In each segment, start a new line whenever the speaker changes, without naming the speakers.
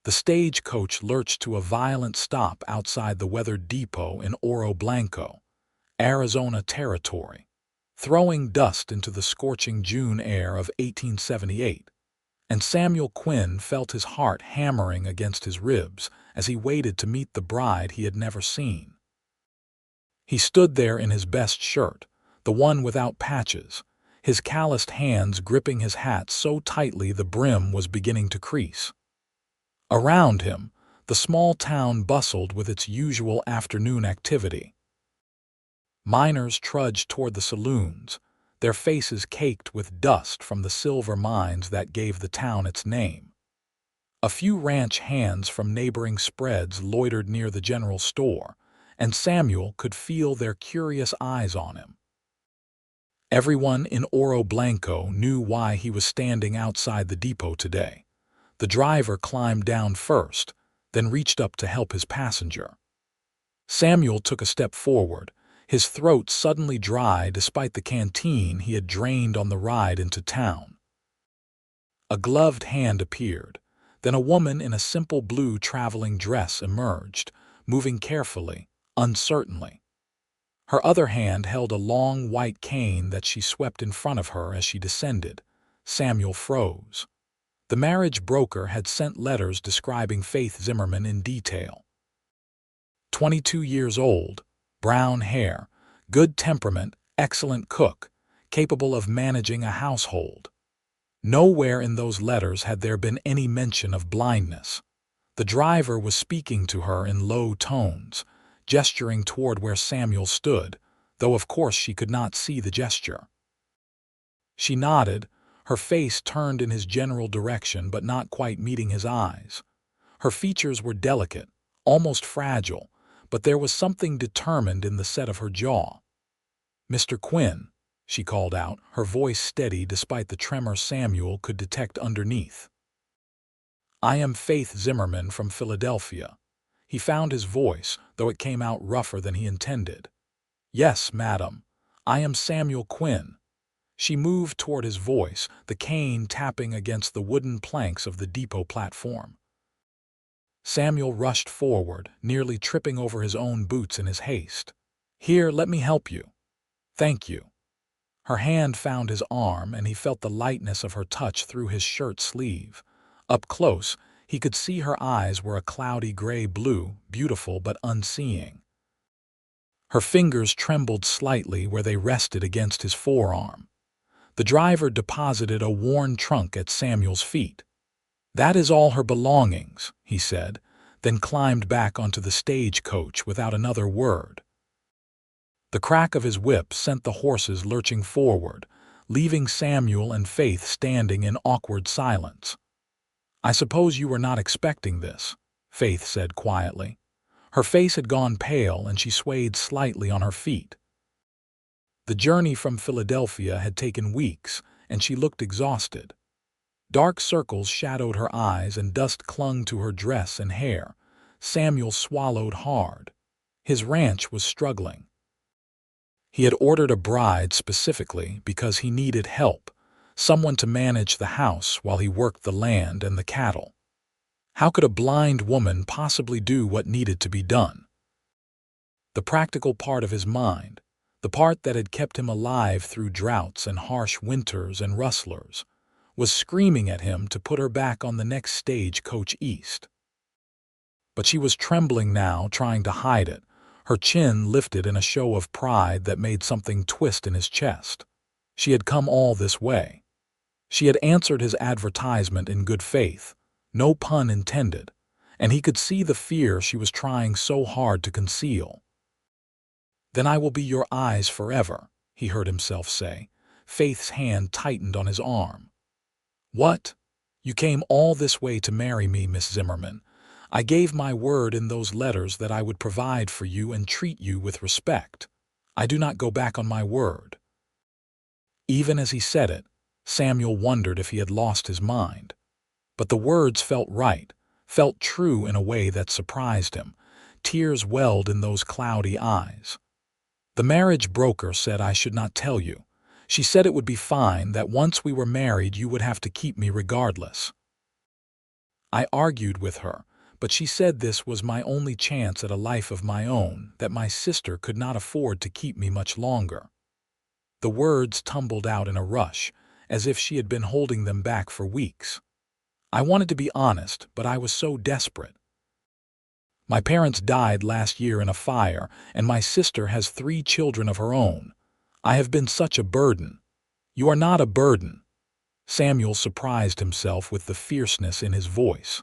The stagecoach lurched to a violent stop outside the weathered depot in Oro Blanco, Arizona Territory, throwing dust into the scorching June air of 1878, and Samuel Quinn felt his heart hammering against his ribs as he waited to meet the bride he had never seen. He stood there in his best shirt, the one without patches, his calloused hands gripping his hat so tightly the brim was beginning to crease. Around him, the small town bustled with its usual afternoon activity. Miners trudged toward the saloons, their faces caked with dust from the silver mines that gave the town its name. A few ranch hands from neighboring spreads loitered near the general store, and Samuel could feel their curious eyes on him. Everyone in Oro Blanco knew why he was standing outside the depot today. The driver climbed down first, then reached up to help his passenger. Samuel took a step forward, his throat suddenly dry despite the canteen he had drained on the ride into town. A gloved hand appeared, then a woman in a simple blue traveling dress emerged, moving carefully, uncertainly. Her other hand held a long white cane that she swept in front of her as she descended. Samuel froze. The marriage broker had sent letters describing Faith Zimmerman in detail. 22 years old, brown hair, good temperament, excellent cook, capable of managing a household. Nowhere in those letters had there been any mention of blindness. The driver was speaking to her in low tones, gesturing toward where Samuel stood, though of course she could not see the gesture. She nodded, her face turned in his general direction but not quite meeting his eyes. Her features were delicate, almost fragile, but there was something determined in the set of her jaw. "Mr. Quinn," she called out, her voice steady despite the tremor Samuel could detect underneath. "I am Faith Zimmerman from Philadelphia." He found his voice, though it came out rougher than he intended. "Yes, madam. I am Samuel Quinn." She moved toward his voice, the cane tapping against the wooden planks of the depot platform. Samuel rushed forward, nearly tripping over his own boots in his haste. "Here, let me help you." "Thank you." Her hand found his arm, and he felt the lightness of her touch through his shirt sleeve. Up close, he could see her eyes were a cloudy gray blue, beautiful but unseeing. Her fingers trembled slightly where they rested against his forearm. The driver deposited a worn trunk at Samuel's feet. "That is all her belongings," he said, then climbed back onto the stagecoach without another word. The crack of his whip sent the horses lurching forward, leaving Samuel and Faith standing in awkward silence. "I suppose you were not expecting this," Faith said quietly. Her face had gone pale and she swayed slightly on her feet. The journey from Philadelphia had taken weeks, and she looked exhausted. Dark circles shadowed her eyes and dust clung to her dress and hair. Samuel swallowed hard. His ranch was struggling. He had ordered a bride specifically because he needed help, someone to manage the house while he worked the land and the cattle. How could a blind woman possibly do what needed to be done? The practical part of his mind, the part that had kept him alive through droughts and harsh winters and rustlers, was screaming at him to put her back on the next stagecoach east. But she was trembling now, trying to hide it, her chin lifted in a show of pride that made something twist in his chest. She had come all this way. She had answered his advertisement in good faith, no pun intended, and he could see the fear she was trying so hard to conceal. "Then I will be your eyes forever," he heard himself say. Faith's hand tightened on his arm. "What? You came all this way to marry me, Miss Zimmerman. I gave my word in those letters that I would provide for you and treat you with respect. I do not go back on my word." Even as he said it, Samuel wondered if he had lost his mind. But the words felt right, felt true in a way that surprised him. Tears welled in those cloudy eyes. "The marriage broker said I should not tell you. She said it would be fine, that once we were married you would have to keep me regardless." I argued with her, but she said this was my only chance at a life of my own, that my sister could not afford to keep me much longer. The words tumbled out in a rush, as if she had been holding them back for weeks. I wanted to be honest, but I was so desperate. My parents died last year in a fire, and my sister has 3 children of her own. I have been such a burden. You are not a burden. Samuel surprised himself with the fierceness in his voice.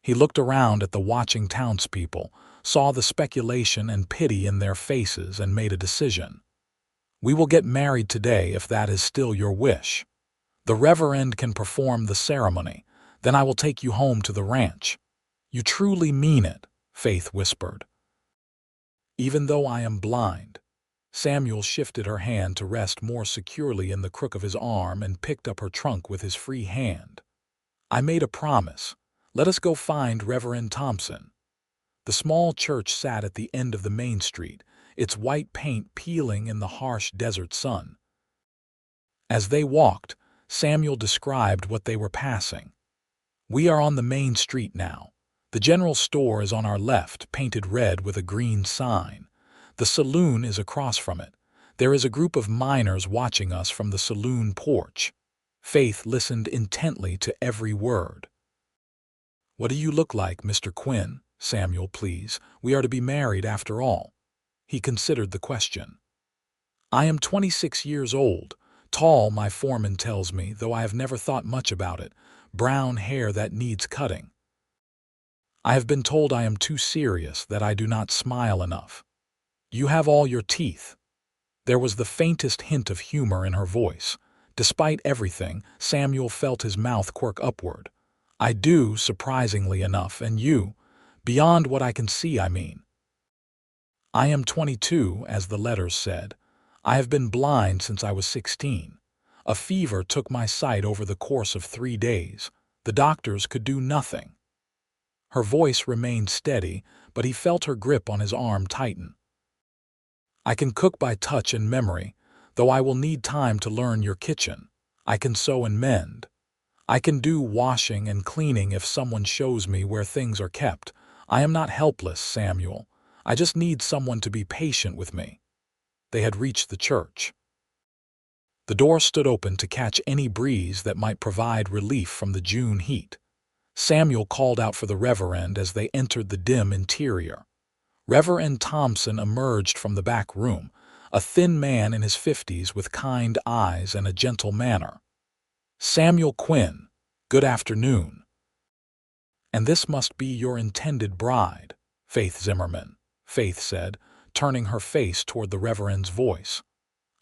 He looked around at the watching townspeople, saw the speculation and pity in their faces, and made a decision. We will get married today if that is still your wish. The Reverend can perform the ceremony. Then I will take you home to the ranch. You truly mean it, Faith whispered. Even though I am blind. Samuel shifted her hand to rest more securely in the crook of his arm and picked up her trunk with his free hand. I made a promise. Let us go find Reverend Thompson. The small church sat at the end of the main street, its white paint peeling in the harsh desert sun. As they walked, Samuel described what they were passing. We are on the main street now. The general store is on our left, painted red with a green sign. The saloon is across from it. There is a group of miners watching us from the saloon porch. Faith listened intently to every word. What do you look like, Mr. Quinn? Samuel, please. We are to be married after all. He considered the question. I am 26 years old. Tall, my foreman tells me, though I have never thought much about it. Brown hair that needs cutting. I have been told I am too serious, that I do not smile enough. You have all your teeth. There was the faintest hint of humor in her voice. Despite everything, Samuel felt his mouth quirk upward. I do, surprisingly enough, and you? Beyond what I can see, I mean. I am 22, as the letters said. I have been blind since I was 16. A fever took my sight over the course of 3 days. The doctors could do nothing. Her voice remained steady, but he felt her grip on his arm tighten. I can cook by touch and memory, though I will need time to learn your kitchen. I can sew and mend. I can do washing and cleaning if someone shows me where things are kept. I am not helpless, Samuel. I just need someone to be patient with me. They had reached the church. The door stood open to catch any breeze that might provide relief from the June heat. Samuel called out for the Reverend as they entered the dim interior. Reverend Thompson emerged from the back room, a thin man in his 50s with kind eyes and a gentle manner. Samuel Quinn, good afternoon. And this must be your intended bride, Faith Zimmerman, Faith said, turning her face toward the Reverend's voice.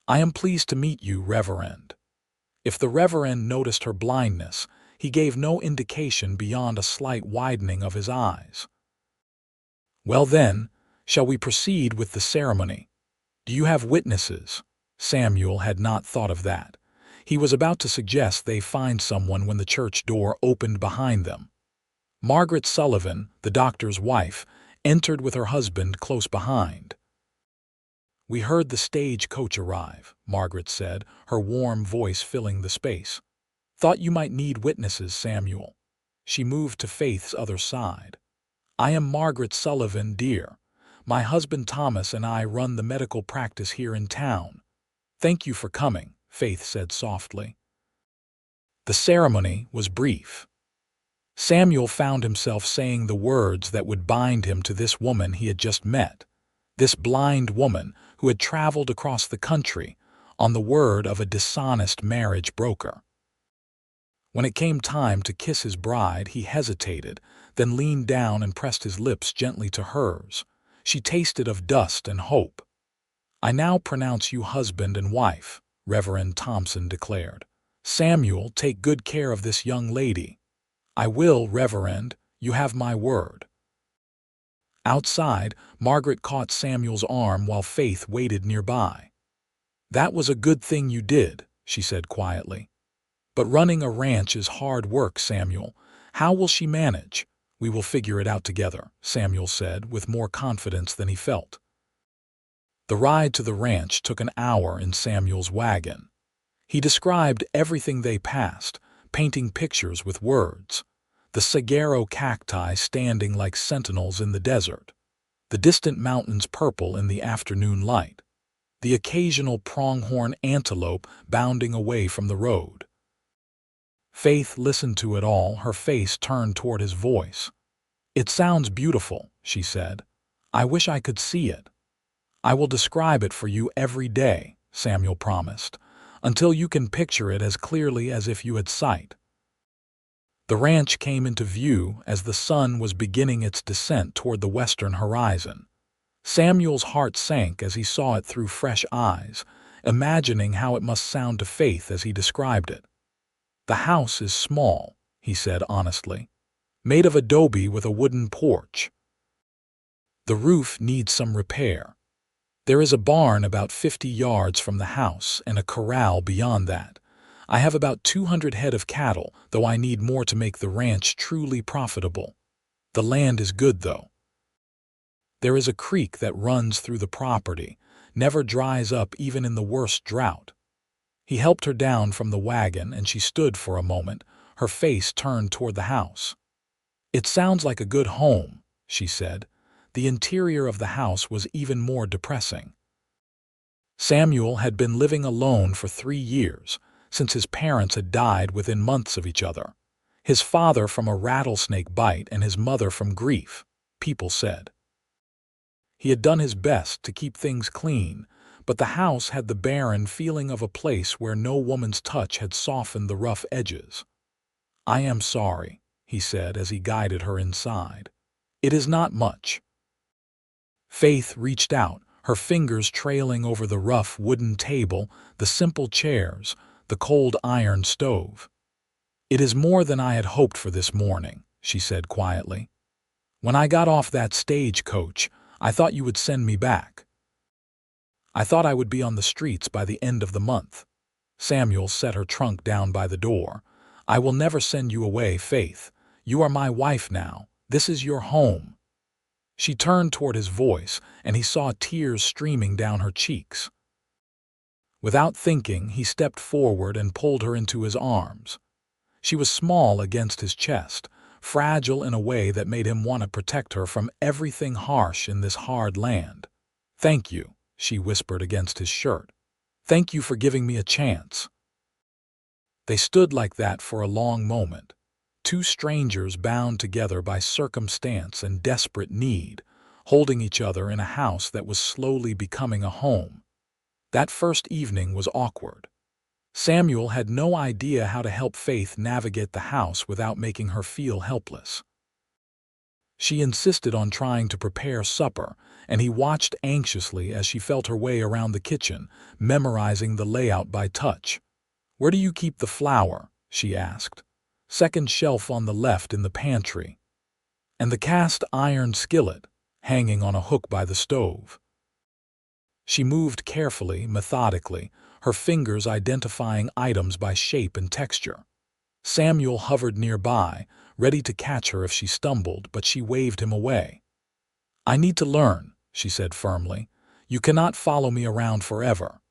I am pleased to meet you, Reverend. If the Reverend noticed her blindness, he gave no indication beyond a slight widening of his eyes. Well then, shall we proceed with the ceremony? Do you have witnesses? Samuel had not thought of that. He was about to suggest they find someone when the church door opened behind them. Margaret Sullivan, the doctor's wife, entered with her husband close behind. We heard the stagecoach arrive, Margaret said, her warm voice filling the space. Thought you might need witnesses, Samuel. She moved to Faith's other side. I am Margaret Sullivan, dear. My husband Thomas and I run the medical practice here in town. Thank you for coming, Faith said softly. The ceremony was brief. Samuel found himself saying the words that would bind him to this woman he had just met. This blind woman who had traveled across the country on the word of a dishonest marriage broker. When it came time to kiss his bride, he hesitated, then leaned down and pressed his lips gently to hers. She tasted of dust and hope. I now pronounce you husband and wife, Reverend Thompson declared. Samuel, take good care of this young lady. I will, Reverend, you have my word. Outside, Margaret caught Samuel's arm while Faith waited nearby. That was a good thing you did, she said quietly. But running a ranch is hard work, Samuel. How will she manage? We will figure it out together, Samuel said with more confidence than he felt. The ride to the ranch took an hour in Samuel's wagon. He described everything they passed, painting pictures with words. the saguaro cacti standing like sentinels in the desert, the distant mountains purple in the afternoon light, the occasional pronghorn antelope bounding away from the road. Faith listened to it all, her face turned toward his voice. "It sounds beautiful," she said. "I wish I could see it." "I will describe it for you every day," Samuel promised, "until you can picture it as clearly as if you had sight." The ranch came into view as the sun was beginning its descent toward the western horizon. Samuel's heart sank as he saw it through fresh eyes, imagining how it must sound to Faith as he described it. "The house is small," he said honestly, "made of adobe with a wooden porch. The roof needs some repair. There is a barn about 50 yards from the house and a corral beyond that. I have about 200 head of cattle, though I need more to make the ranch truly profitable. The land is good, though. There is a creek that runs through the property, never dries up even in the worst drought." He helped her down from the wagon, and she stood for a moment, her face turned toward the house. "It sounds like a good home," she said. The interior of the house was even more depressing. Samuel had been living alone for 3 years, since his parents had died within months of each other. His father from a rattlesnake bite and his mother from grief, people said. He had done his best to keep things clean, but the house had the barren feeling of a place where no woman's touch had softened the rough edges. "I am sorry," he said as he guided her inside. "It is not much." Faith reached out, her fingers trailing over the rough wooden table, the simple chairs, the cold iron stove. "It is more than I had hoped for this morning," she said quietly. "When I got off that stagecoach, I thought you would send me back. I thought I would be on the streets by the end of the month." Samuel set her trunk down by the door. "I will never send you away, Faith. You are my wife now. This is your home." She turned toward his voice, and he saw tears streaming down her cheeks. Without thinking, he stepped forward and pulled her into his arms. She was small against his chest, fragile in a way that made him want to protect her from everything harsh in this hard land. "Thank you," she whispered against his shirt. "Thank you for giving me a chance." They stood like that for a long moment, two strangers bound together by circumstance and desperate need, holding each other in a house that was slowly becoming a home. That first evening was awkward. Samuel had no idea how to help Faith navigate the house without making her feel helpless. She insisted on trying to prepare supper, and he watched anxiously as she felt her way around the kitchen, memorizing the layout by touch. "Where do you keep the flour?" she asked. "Second shelf on the left in the pantry." "And the cast iron skillet, hanging on a hook by the stove." She moved carefully, methodically, her fingers identifying items by shape and texture. Samuel hovered nearby, ready to catch her if she stumbled, but she waved him away. "I need to learn," she said firmly. "You cannot follow me around forever."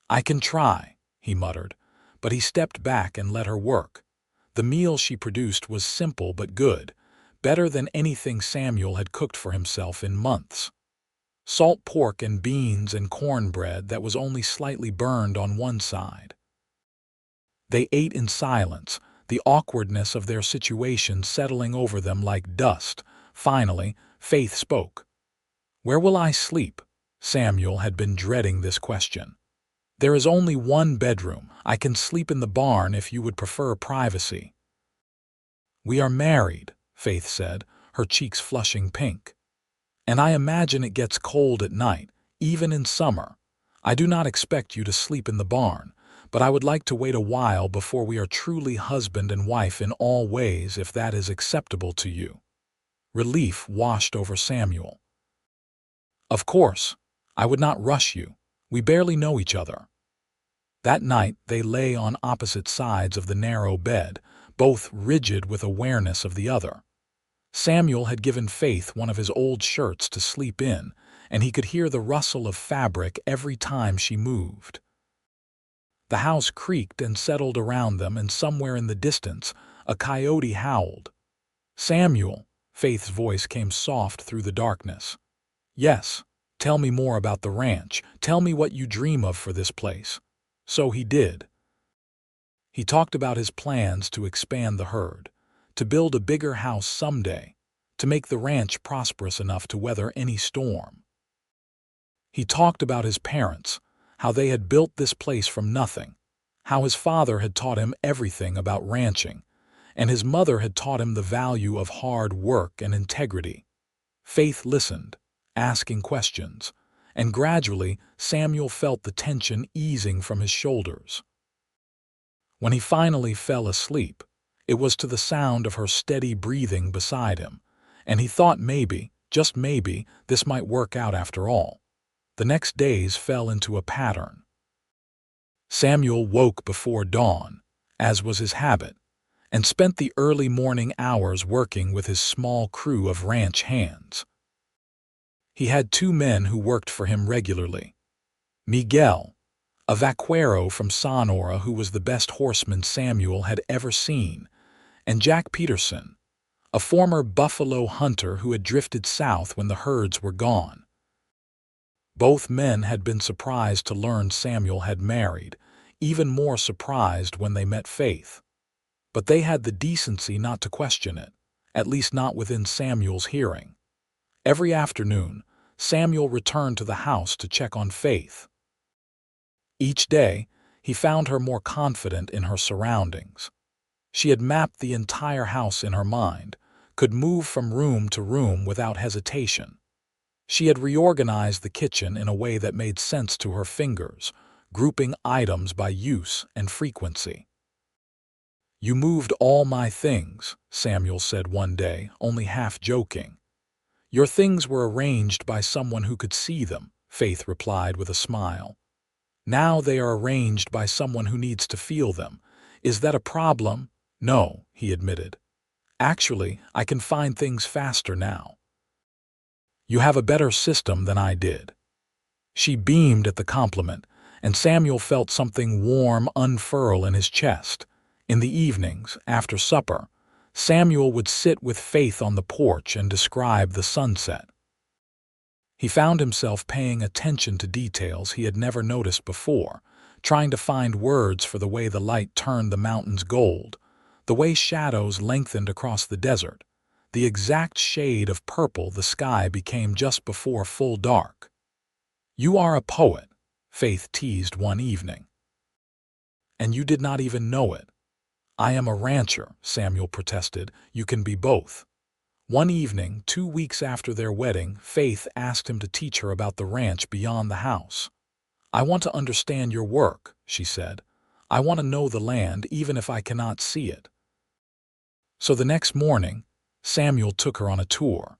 "I can try," he muttered, but he stepped back and let her work. The meal she produced was simple but good, better than anything Samuel had cooked for himself in months. Salt pork and beans and cornbread that was only slightly burned on one side. They ate in silence, the awkwardness of their situation settling over them like dust. Finally, Faith spoke. "Where will I sleep?" Samuel had been dreading this question. "There is only one bedroom. I can sleep in the barn if you would prefer privacy." "We are married," Faith said, her cheeks flushing pink. "And I imagine it gets cold at night, even in summer. I do not expect you to sleep in the barn, but I would like to wait a while before we are truly husband and wife in all ways, if that is acceptable to you." Relief washed over Samuel. "Of course. I would not rush you. We barely know each other." That night they lay on opposite sides of the narrow bed, both rigid with awareness of the other. Samuel had given Faith one of his old shirts to sleep in, and he could hear the rustle of fabric every time she moved. The house creaked and settled around them, and somewhere in the distance, A coyote howled. "Samuel," Faith's voice came soft through the darkness. "Yes, tell me more about the ranch. Tell me what you dream of for this place." So he did. He talked about his plans to expand the herd, to build a bigger house someday, to make the ranch prosperous enough to weather any storm. He talked about his parents, how they had built this place from nothing, how his father had taught him everything about ranching, and his mother had taught him the value of hard work and integrity. Faith listened, asking questions, and gradually Samuel felt the tension easing from his shoulders. When he finally fell asleep, it was to the sound of her steady breathing beside him, and he thought maybe, just maybe, this might work out after all. The next days fell into a pattern. Samuel woke before dawn, as was his habit, and spent the early morning hours working with his small crew of ranch hands. He had 2 men who worked for him regularly. Miguel, a vaquero from Sonora who was the best horseman Samuel had ever seen, and Jack Peterson, a former buffalo hunter who had drifted south when the herds were gone. Both men had been surprised to learn Samuel had married, even more surprised when they met Faith. But they had the decency not to question it, at least not within Samuel's hearing. Every afternoon, Samuel returned to the house to check on Faith. Each day, he found her more confident in her surroundings. She had mapped the entire house in her mind, could move from room to room without hesitation. She had reorganized the kitchen in a way that made sense to her fingers, grouping items by use and frequency. "You moved all my things," Samuel said one day, only half joking. "Your things were arranged by someone who could see them," Faith replied with a smile. "Now they are arranged by someone who needs to feel them. Is that a problem?" "No," he admitted. "Actually, I can find things faster now. You have a better system than I did." She beamed at the compliment, and Samuel felt something warm unfurl in his chest. In the evenings, after supper, Samuel would sit with Faith on the porch and describe the sunset. He found himself paying attention to details he had never noticed before, trying to find words for the way the light turned the mountains gold, the way shadows lengthened across the desert, the exact shade of purple the sky became just before full dark. "You are a poet," Faith teased one evening. "And you did not even know it." "I am a rancher," Samuel protested. "You can be both." One evening, 2 weeks after their wedding, Faith asked him to teach her about the ranch beyond the house. "I want to understand your work," she said. "I want to know the land even if I cannot see it." So the next morning, Samuel took her on a tour.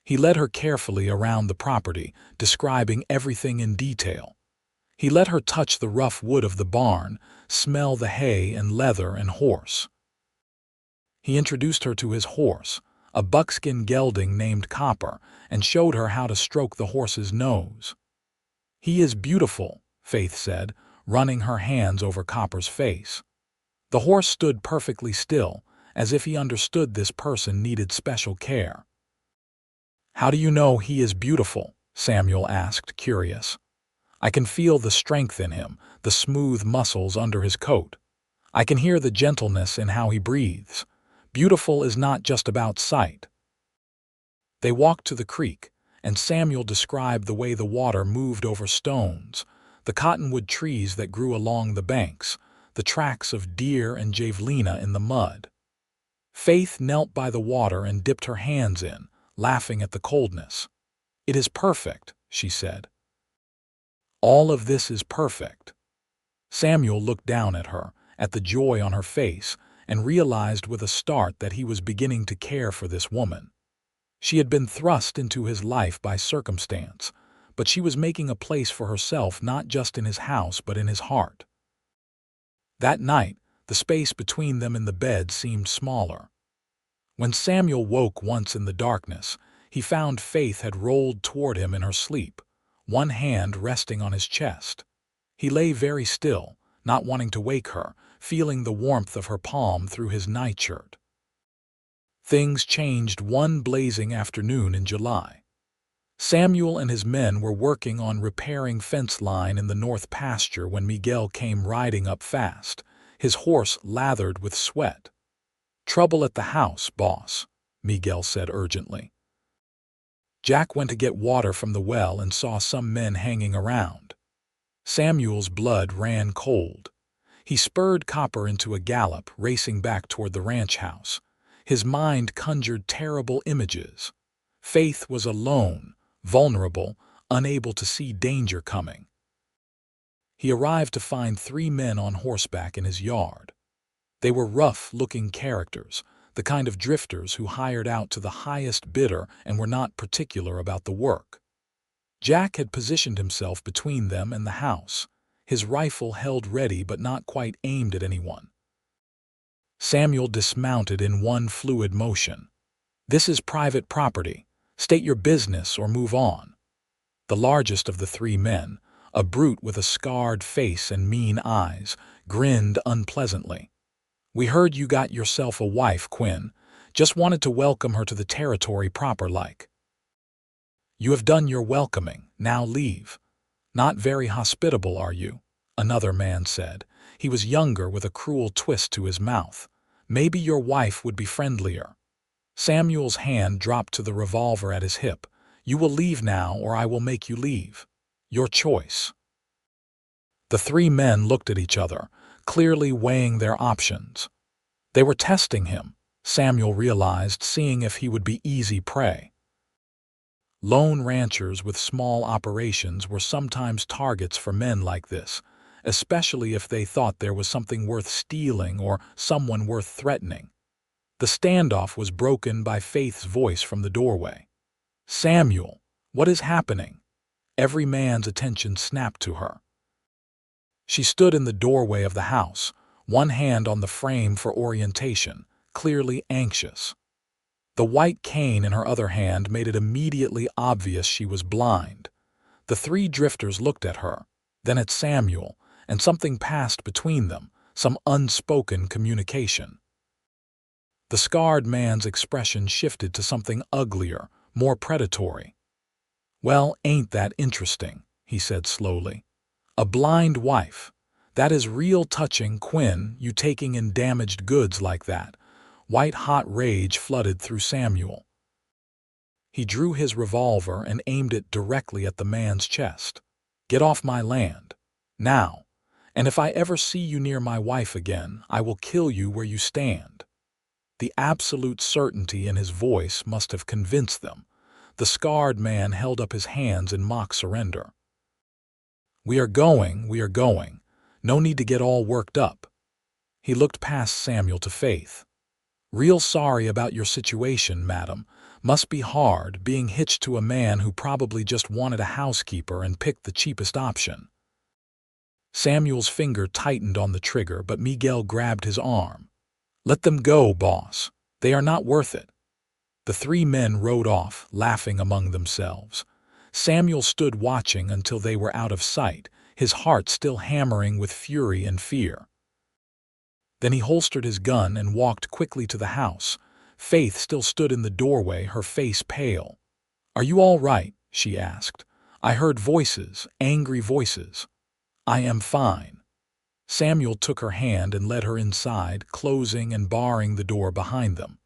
He led her carefully around the property, describing everything in detail. He let her touch the rough wood of the barn, smell the hay and leather and horse. He introduced her to his horse, a buckskin gelding named Copper, and showed her how to stroke the horse's nose. "He is beautiful," Faith said, running her hands over Copper's face. The horse stood perfectly still, as if he understood this person needed special care. "How do you know he is beautiful?" Samuel asked, curious. "I can feel the strength in him, the smooth muscles under his coat. I can hear the gentleness in how he breathes. Beautiful is not just about sight." They walked to the creek, and Samuel described the way the water moved over stones, the cottonwood trees that grew along the banks, the tracks of deer and javelina in the mud. Faith knelt by the water and dipped her hands in, laughing at the coldness. "It is perfect," she said. "All of this is perfect." Samuel looked down at her, at the joy on her face, and realized with a start that he was beginning to care for this woman. She had been thrust into his life by circumstance, but she was making a place for herself not just in his house but in his heart. That night, the space between them in the bed seemed smaller. When Samuel woke once in the darkness, he found Faith had rolled toward him in her sleep, one hand resting on his chest. He lay very still, not wanting to wake her, feeling the warmth of her palm through his nightshirt. Things changed one blazing afternoon in July. Samuel and his men were working on repairing fence line in the north pasture when Miguel came riding up fast, his horse lathered with sweat. "Trouble at the house, boss," Miguel said urgently. Jack went to get water from the well and saw some men hanging around. Samuel's blood ran cold. He spurred Copper into a gallop, racing back toward the ranch house. His mind conjured terrible images. Faith was alone, vulnerable, unable to see danger coming. He arrived to find 3 men on horseback in his yard. They were rough-looking characters, the kind of drifters who hired out to the highest bidder and were not particular about the work. Jack had positioned himself between them and the house, his rifle held ready but not quite aimed at anyone. Samuel dismounted in one fluid motion. "This is private property. State your business or move on." The largest of the 3 men, a brute with a scarred face and mean eyes, grinned unpleasantly. "We heard you got yourself a wife, Quinn. Just wanted to welcome her to the territory proper-like." "You have done your welcoming. Now leave." "Not very hospitable, are you?" another man said. He was younger with a cruel twist to his mouth. "Maybe your wife would be friendlier." Samuel's hand dropped to the revolver at his hip. "You will leave now or I will make you leave. Your choice." The 3 men looked at each other, clearly weighing their options. They were testing him, Samuel realized, seeing if he would be easy prey. Lone ranchers with small operations were sometimes targets for men like this, especially if they thought there was something worth stealing or someone worth threatening. The standoff was broken by Faith's voice from the doorway. "Samuel, what is happening?" Every man's attention snapped to her. She stood in the doorway of the house, one hand on the frame for orientation, clearly anxious. The white cane in her other hand made it immediately obvious she was blind. The 3 drifters looked at her, then at Samuel, and something passed between them, some unspoken communication. The scarred man's expression shifted to something uglier, more predatory. "Well, ain't that interesting," he said slowly. "A blind wife. That is real touching, Quinn, you taking in damaged goods like that." White-hot rage flooded through Samuel. He drew his revolver and aimed it directly at the man's chest. "Get off my land. Now. And if I ever see you near my wife again, I will kill you where you stand." The absolute certainty in his voice must have convinced them. The scarred man held up his hands in mock surrender. We are going. No need to get all worked up." He looked past Samuel to Faith. "Real sorry about your situation, madam. Must be hard, being hitched to a man who probably just wanted a housekeeper and picked the cheapest option." Samuel's finger tightened on the trigger, but Miguel grabbed his arm. "Let them go, boss. They are not worth it." The 3 men rode off, laughing among themselves. Samuel stood watching until they were out of sight, his heart still hammering with fury and fear. Then he holstered his gun and walked quickly to the house. Faith still stood in the doorway, her face pale. "Are you all right?" she asked. "I heard voices, angry voices." "I am fine." Samuel took her hand and led her inside, closing and barring the door behind them.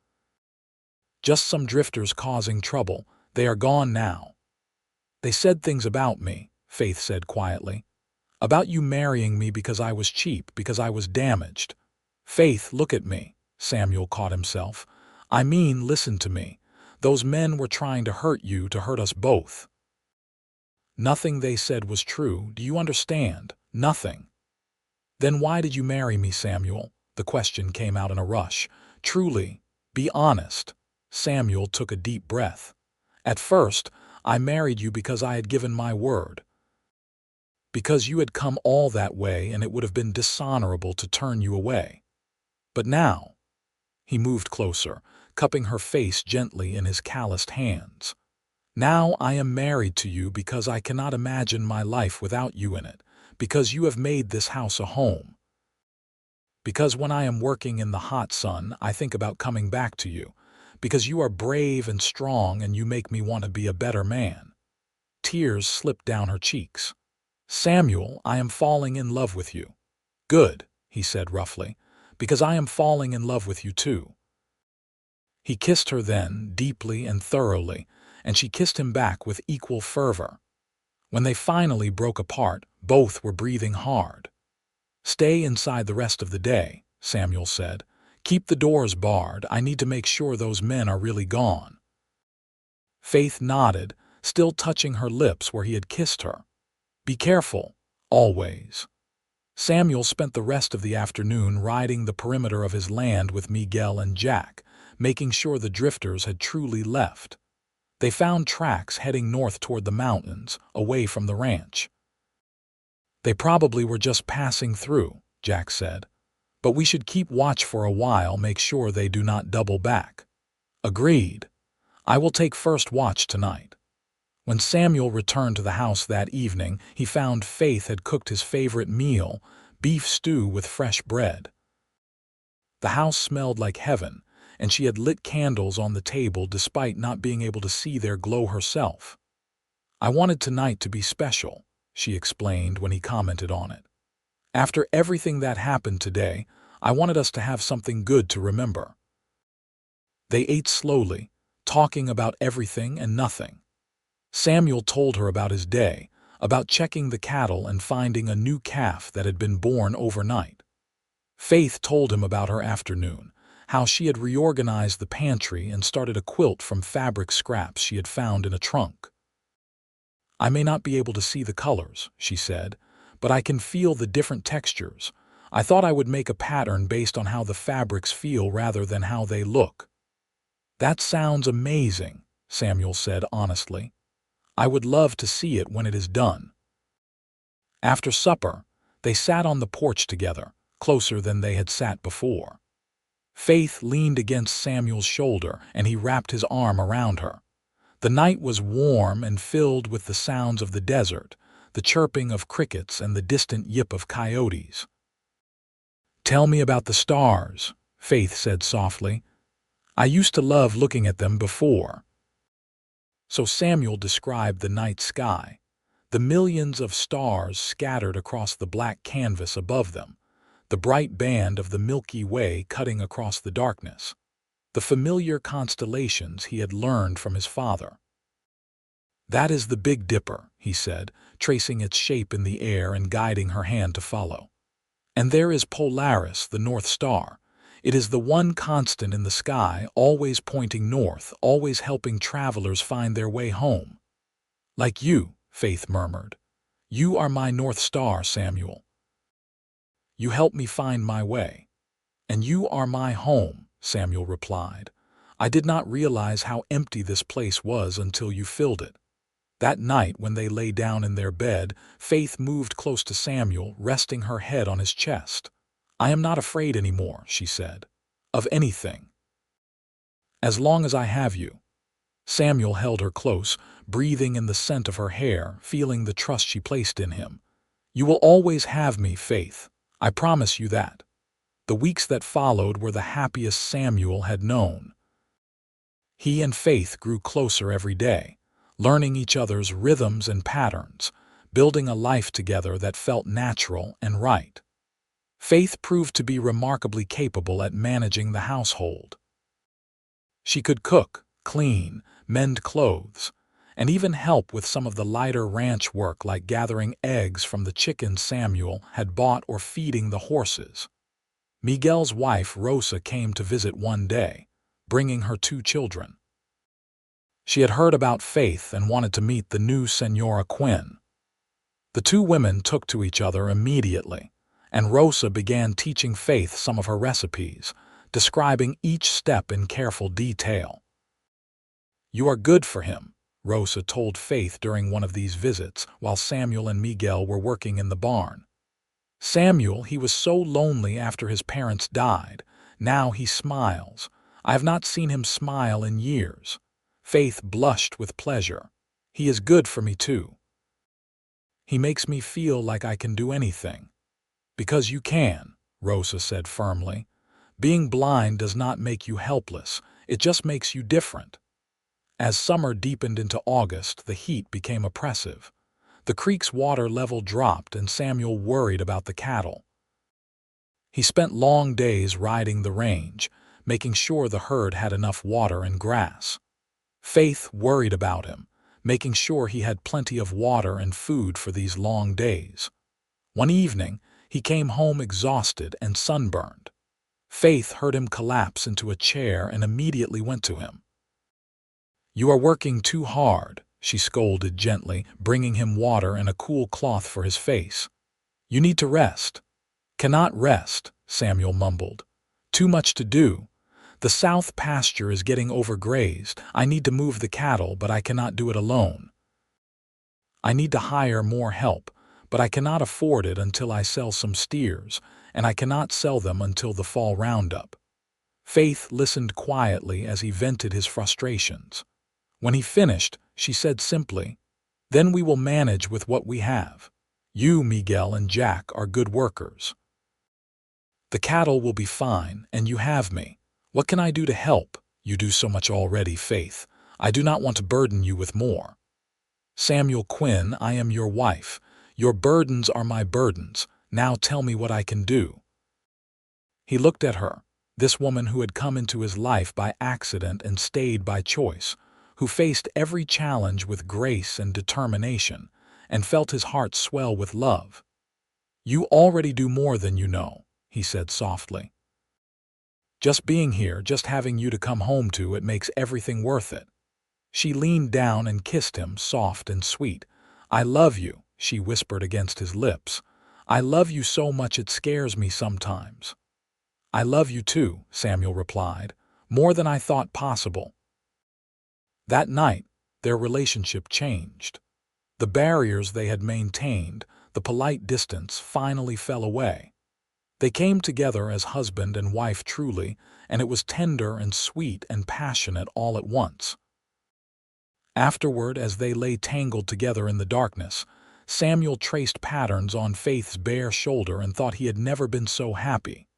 "Just some drifters causing trouble. They are gone now." "They said things about me," Faith said quietly. "About you marrying me because I was cheap, because I was damaged." "Faith, look at me," Samuel caught himself. "I mean, listen to me. Those men were trying to hurt you, to hurt us both." "Nothing they said was true. Do you understand? Nothing." "Then why did you marry me, Samuel?" The question came out in a rush. "Truly, be honest." Samuel took a deep breath. "At first, I married you because I had given my word. Because you had come all that way and it would have been dishonorable to turn you away. But now," he moved closer, cupping her face gently in his calloused hands. "Now I am married to you because I cannot imagine my life without you in it, because you have made this house a home. Because when I am working in the hot sun, I think about coming back to you. Because you are brave and strong and you make me want to be a better man." Tears slipped down her cheeks. "Samuel, I am falling in love with you." "Good," he said roughly, "because I am falling in love with you too." He kissed her then, deeply and thoroughly, and she kissed him back with equal fervor. When they finally broke apart, both were breathing hard. "Stay inside the rest of the day," Samuel said. "Keep the doors barred. I need to make sure those men are really gone." Faith nodded, still touching her lips where he had kissed her. "Be careful, always." Samuel spent the rest of the afternoon riding the perimeter of his land with Miguel and Jack, making sure the drifters had truly left. They found tracks heading north toward the mountains, away from the ranch. "They probably were just passing through," Jack said. "But we should keep watch for a while, make sure they do not double back." "Agreed. I will take first watch tonight." When Samuel returned to the house that evening, he found Faith had cooked his favorite meal, beef stew with fresh bread. The house smelled like heaven, and she had lit candles on the table despite not being able to see their glow herself. "I wanted tonight to be special," she explained when he commented on it. "After everything that happened today, I wanted us to have something good to remember." They ate slowly, talking about everything and nothing. Samuel told her about his day, about checking the cattle and finding a new calf that had been born overnight. Faith told him about her afternoon, how she had reorganized the pantry and started a quilt from fabric scraps she had found in a trunk. "I may not be able to see the colors," she said, "but I can feel the different textures. I thought I would make a pattern based on how the fabrics feel rather than how they look." "That sounds amazing," Samuel said honestly. "I would love to see it when it is done." After supper, they sat on the porch together, closer than they had sat before. Faith leaned against Samuel's shoulder and he wrapped his arm around her. The night was warm and filled with the sounds of the desert, the chirping of crickets and the distant yip of coyotes. "Tell me about the stars," Faith said softly. "I used to love looking at them before." So Samuel described the night sky, the millions of stars scattered across the black canvas above them, the bright band of the Milky Way cutting across the darkness, the familiar constellations he had learned from his father. "That is the Big Dipper," he said, tracing its shape in the air and guiding her hand to follow. "And there is Polaris, the North Star. It is the one constant in the sky, always pointing north, always helping travelers find their way home." "Like you," Faith murmured. "You are my North Star, Samuel. You help me find my way." "And you are my home," Samuel replied. "I did not realize how empty this place was until you filled it." That night, when they lay down in their bed, Faith moved close to Samuel, resting her head on his chest. "I am not afraid anymore," she said, "of anything. As long as I have you." Samuel held her close, breathing in the scent of her hair, feeling the trust she placed in him. "You will always have me, Faith. I promise you that." The weeks that followed were the happiest Samuel had known. He and Faith grew closer every day, learning each other's rhythms and patterns, building a life together that felt natural and right. Faith proved to be remarkably capable at managing the household. She could cook, clean, mend clothes, and even help with some of the lighter ranch work like gathering eggs from the chickens Samuel had bought or feeding the horses. Miguel's wife Rosa came to visit one day, bringing her 2 children. She had heard about Faith and wanted to meet the new Senora Quinn. The 2 women took to each other immediately, and Rosa began teaching Faith some of her recipes, describing each step in careful detail. "You are good for him," Rosa told Faith during one of these visits while Samuel and Miguel were working in the barn. "Samuel, he was so lonely after his parents died. Now he smiles. I have not seen him smile in years." Faith blushed with pleasure. "He is good for me too. He makes me feel like I can do anything." "Because you can," Rosa said firmly. Being blind does not make you helpless, it just makes you different. As summer deepened into August, the heat became oppressive. The creek's water level dropped and Samuel worried about the cattle. He spent long days riding the range, making sure the herd had enough water and grass. Faith worried about him, making sure he had plenty of water and food for these long days. One evening, he came home exhausted and sunburned. Faith heard him collapse into a chair and immediately went to him. "You are working too hard," she scolded gently, bringing him water and a cool cloth for his face. "You need to rest." "Cannot rest," Samuel mumbled. "Too much to do. The south pasture is getting overgrazed. I need to move the cattle, but I cannot do it alone. I need to hire more help, but I cannot afford it until I sell some steers, and I cannot sell them until the fall roundup." Faith listened quietly as he vented his frustrations. When he finished, she said simply, "Then we will manage with what we have. You, Miguel, and Jack are good workers. The cattle will be fine, and you have me. What can I do to help? You do so much already, Faith. I do not want to burden you with more." "Samuel Quinn, I am your wife. Your burdens are my burdens. Now tell me what I can do." He looked at her, this woman who had come into his life by accident and stayed by choice, who faced every challenge with grace and determination, and felt his heart swell with love. "You already do more than you know," he said softly. "Just being here, just having you to come home to, it makes everything worth it." She leaned down and kissed him, soft and sweet. "I love you," she whispered against his lips. "I love you so much it scares me sometimes." "I love you too," Samuel replied, "more than I thought possible." That night, their relationship changed. The barriers they had maintained, the polite distance, finally fell away. They came together as husband and wife truly, and it was tender and sweet and passionate all at once. Afterward, as they lay tangled together in the darkness, Samuel traced patterns on Faith's bare shoulder and thought he had never been so happy.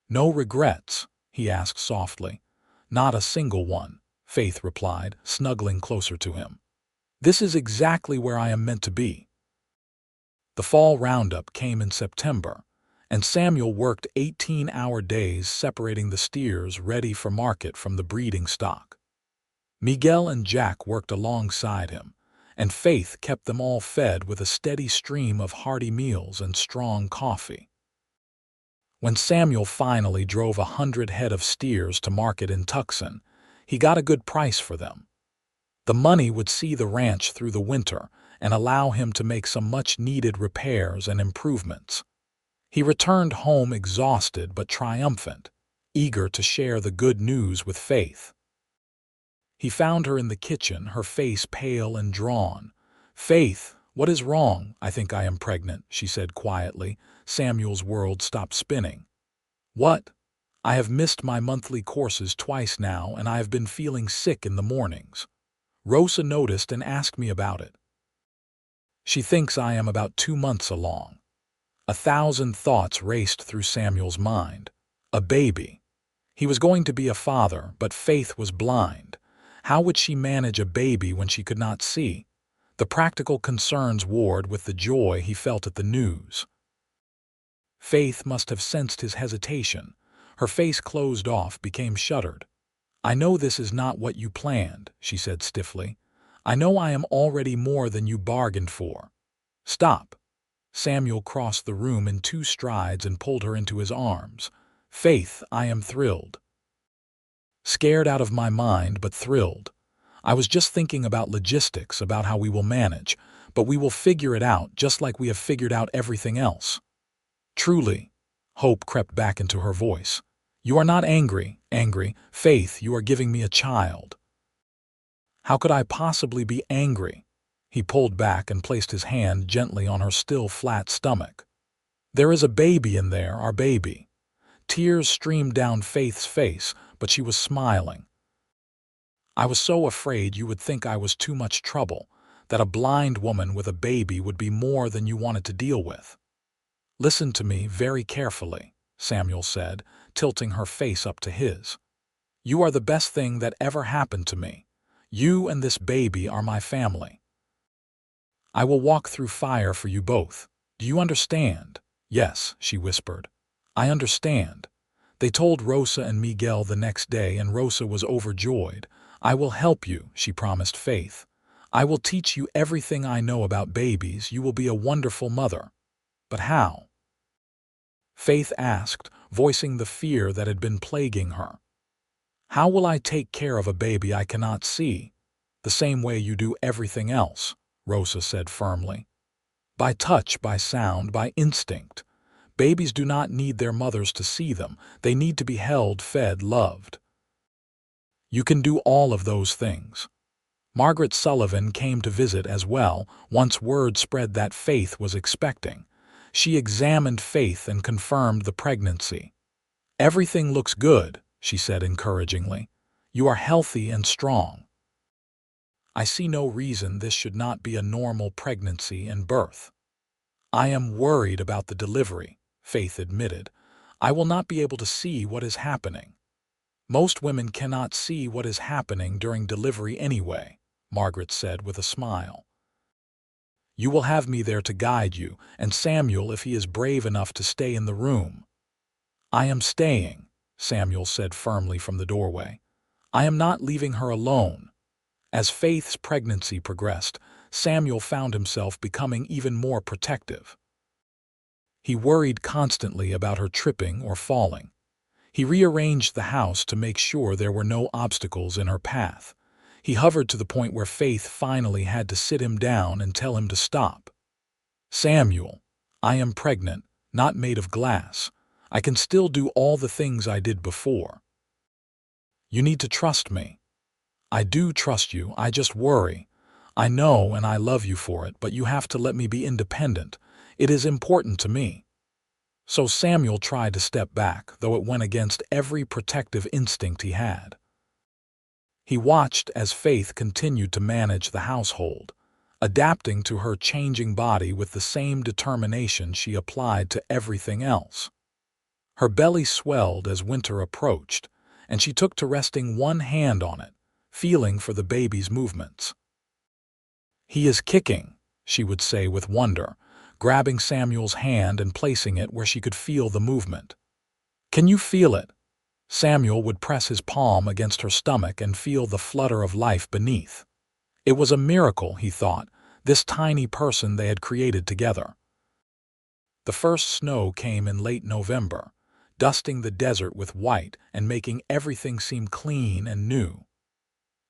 "No regrets?" he asked softly. "Not a single one," Faith replied, snuggling closer to him. "This is exactly where I am meant to be." The fall roundup came in September, and Samuel worked 18-hour days separating the steers ready for market from the breeding stock. Miguel and Jack worked alongside him, and Faith kept them all fed with a steady stream of hearty meals and strong coffee. When Samuel finally drove 100 head of steers to market in Tucson, he got a good price for them. The money would see the ranch through the winter and allow him to make some much-needed repairs and improvements. He returned home exhausted but triumphant, eager to share the good news with Faith. He found her in the kitchen, her face pale and drawn. "Faith, what is wrong?" "I think I am pregnant," she said quietly. Samuel's world stopped spinning. "What?" "I have missed my monthly courses twice now, and I have been feeling sick in the mornings. Rosa noticed and asked me about it. She thinks I am about 2 months along." 1,000 thoughts raced through Samuel's mind. A baby. He was going to be a father, but Faith was blind. How would she manage a baby when she could not see? The practical concerns warred with the joy he felt at the news. Faith must have sensed his hesitation. Her face closed off, became shuttered. "I know this is not what you planned," she said stiffly. "I know I am already more than you bargained for." "Stop." Samuel crossed the room in 2 strides and pulled her into his arms. "Faith, I am thrilled. Scared out of my mind, but thrilled. I was just thinking about logistics, about how we will manage, but we will figure it out just like we have figured out everything else." "Truly." Hope crept back into her voice. "You are not angry. Faith, you are giving me a child." "How could I possibly be angry?" He pulled back and placed his hand gently on her still flat stomach. "There is a baby in there, our baby." Tears streamed down Faith's face, but she was smiling. "I was so afraid you would think I was too much trouble, that a blind woman with a baby would be more than you wanted to deal with." "Listen to me very carefully," Samuel said, tilting her face up to his. "You are the best thing that ever happened to me. You and this baby are my family. I will walk through fire for you both. Do you understand?" "Yes," she whispered. "I understand." They told Rosa and Miguel the next day, and Rosa was overjoyed. "I will help you," she promised Faith. "I will teach you everything I know about babies. You will be a wonderful mother." "But how?" Faith asked, voicing the fear that had been plaguing her. "How will I take care of a baby I cannot see?" "The same way you do everything else," Rosa said firmly. "By touch, by sound, by instinct. Babies do not need their mothers to see them. They need to be held, fed, loved. You can do all of those things." Margaret Sullivan came to visit as well, once word spread that Faith was expecting. She examined Faith and confirmed the pregnancy. "Everything looks good," she said encouragingly. "You are healthy and strong. I see no reason this should not be a normal pregnancy and birth." "I am worried about the delivery," Faith admitted. "I will not be able to see what is happening." "Most women cannot see what is happening during delivery anyway," Margaret said with a smile. "You will have me there to guide you, and Samuel if he is brave enough to stay in the room." "I am staying," Samuel said firmly from the doorway. "I am not leaving her alone." As Faith's pregnancy progressed, Samuel found himself becoming even more protective. He worried constantly about her tripping or falling. He rearranged the house to make sure there were no obstacles in her path. He hovered to the point where Faith finally had to sit him down and tell him to stop. "Samuel, I am pregnant, not made of glass. I can still do all the things I did before. You need to trust me." "I do trust you, I just worry. I know and I love you for it, but you have to let me be independent. It is important to me." So Samuel tried to step back, though it went against every protective instinct he had. He watched as Faith continued to manage the household, adapting to her changing body with the same determination she applied to everything else. Her belly swelled as winter approached, and she took to resting one hand on it, feeling for the baby's movements. "He is kicking," she would say with wonder, grabbing Samuel's hand and placing it where she could feel the movement. "Can you feel it?" Samuel would press his palm against her stomach and feel the flutter of life beneath. It was a miracle, he thought, this tiny person they had created together. The first snow came in late November, dusting the desert with white and making everything seem clean and new.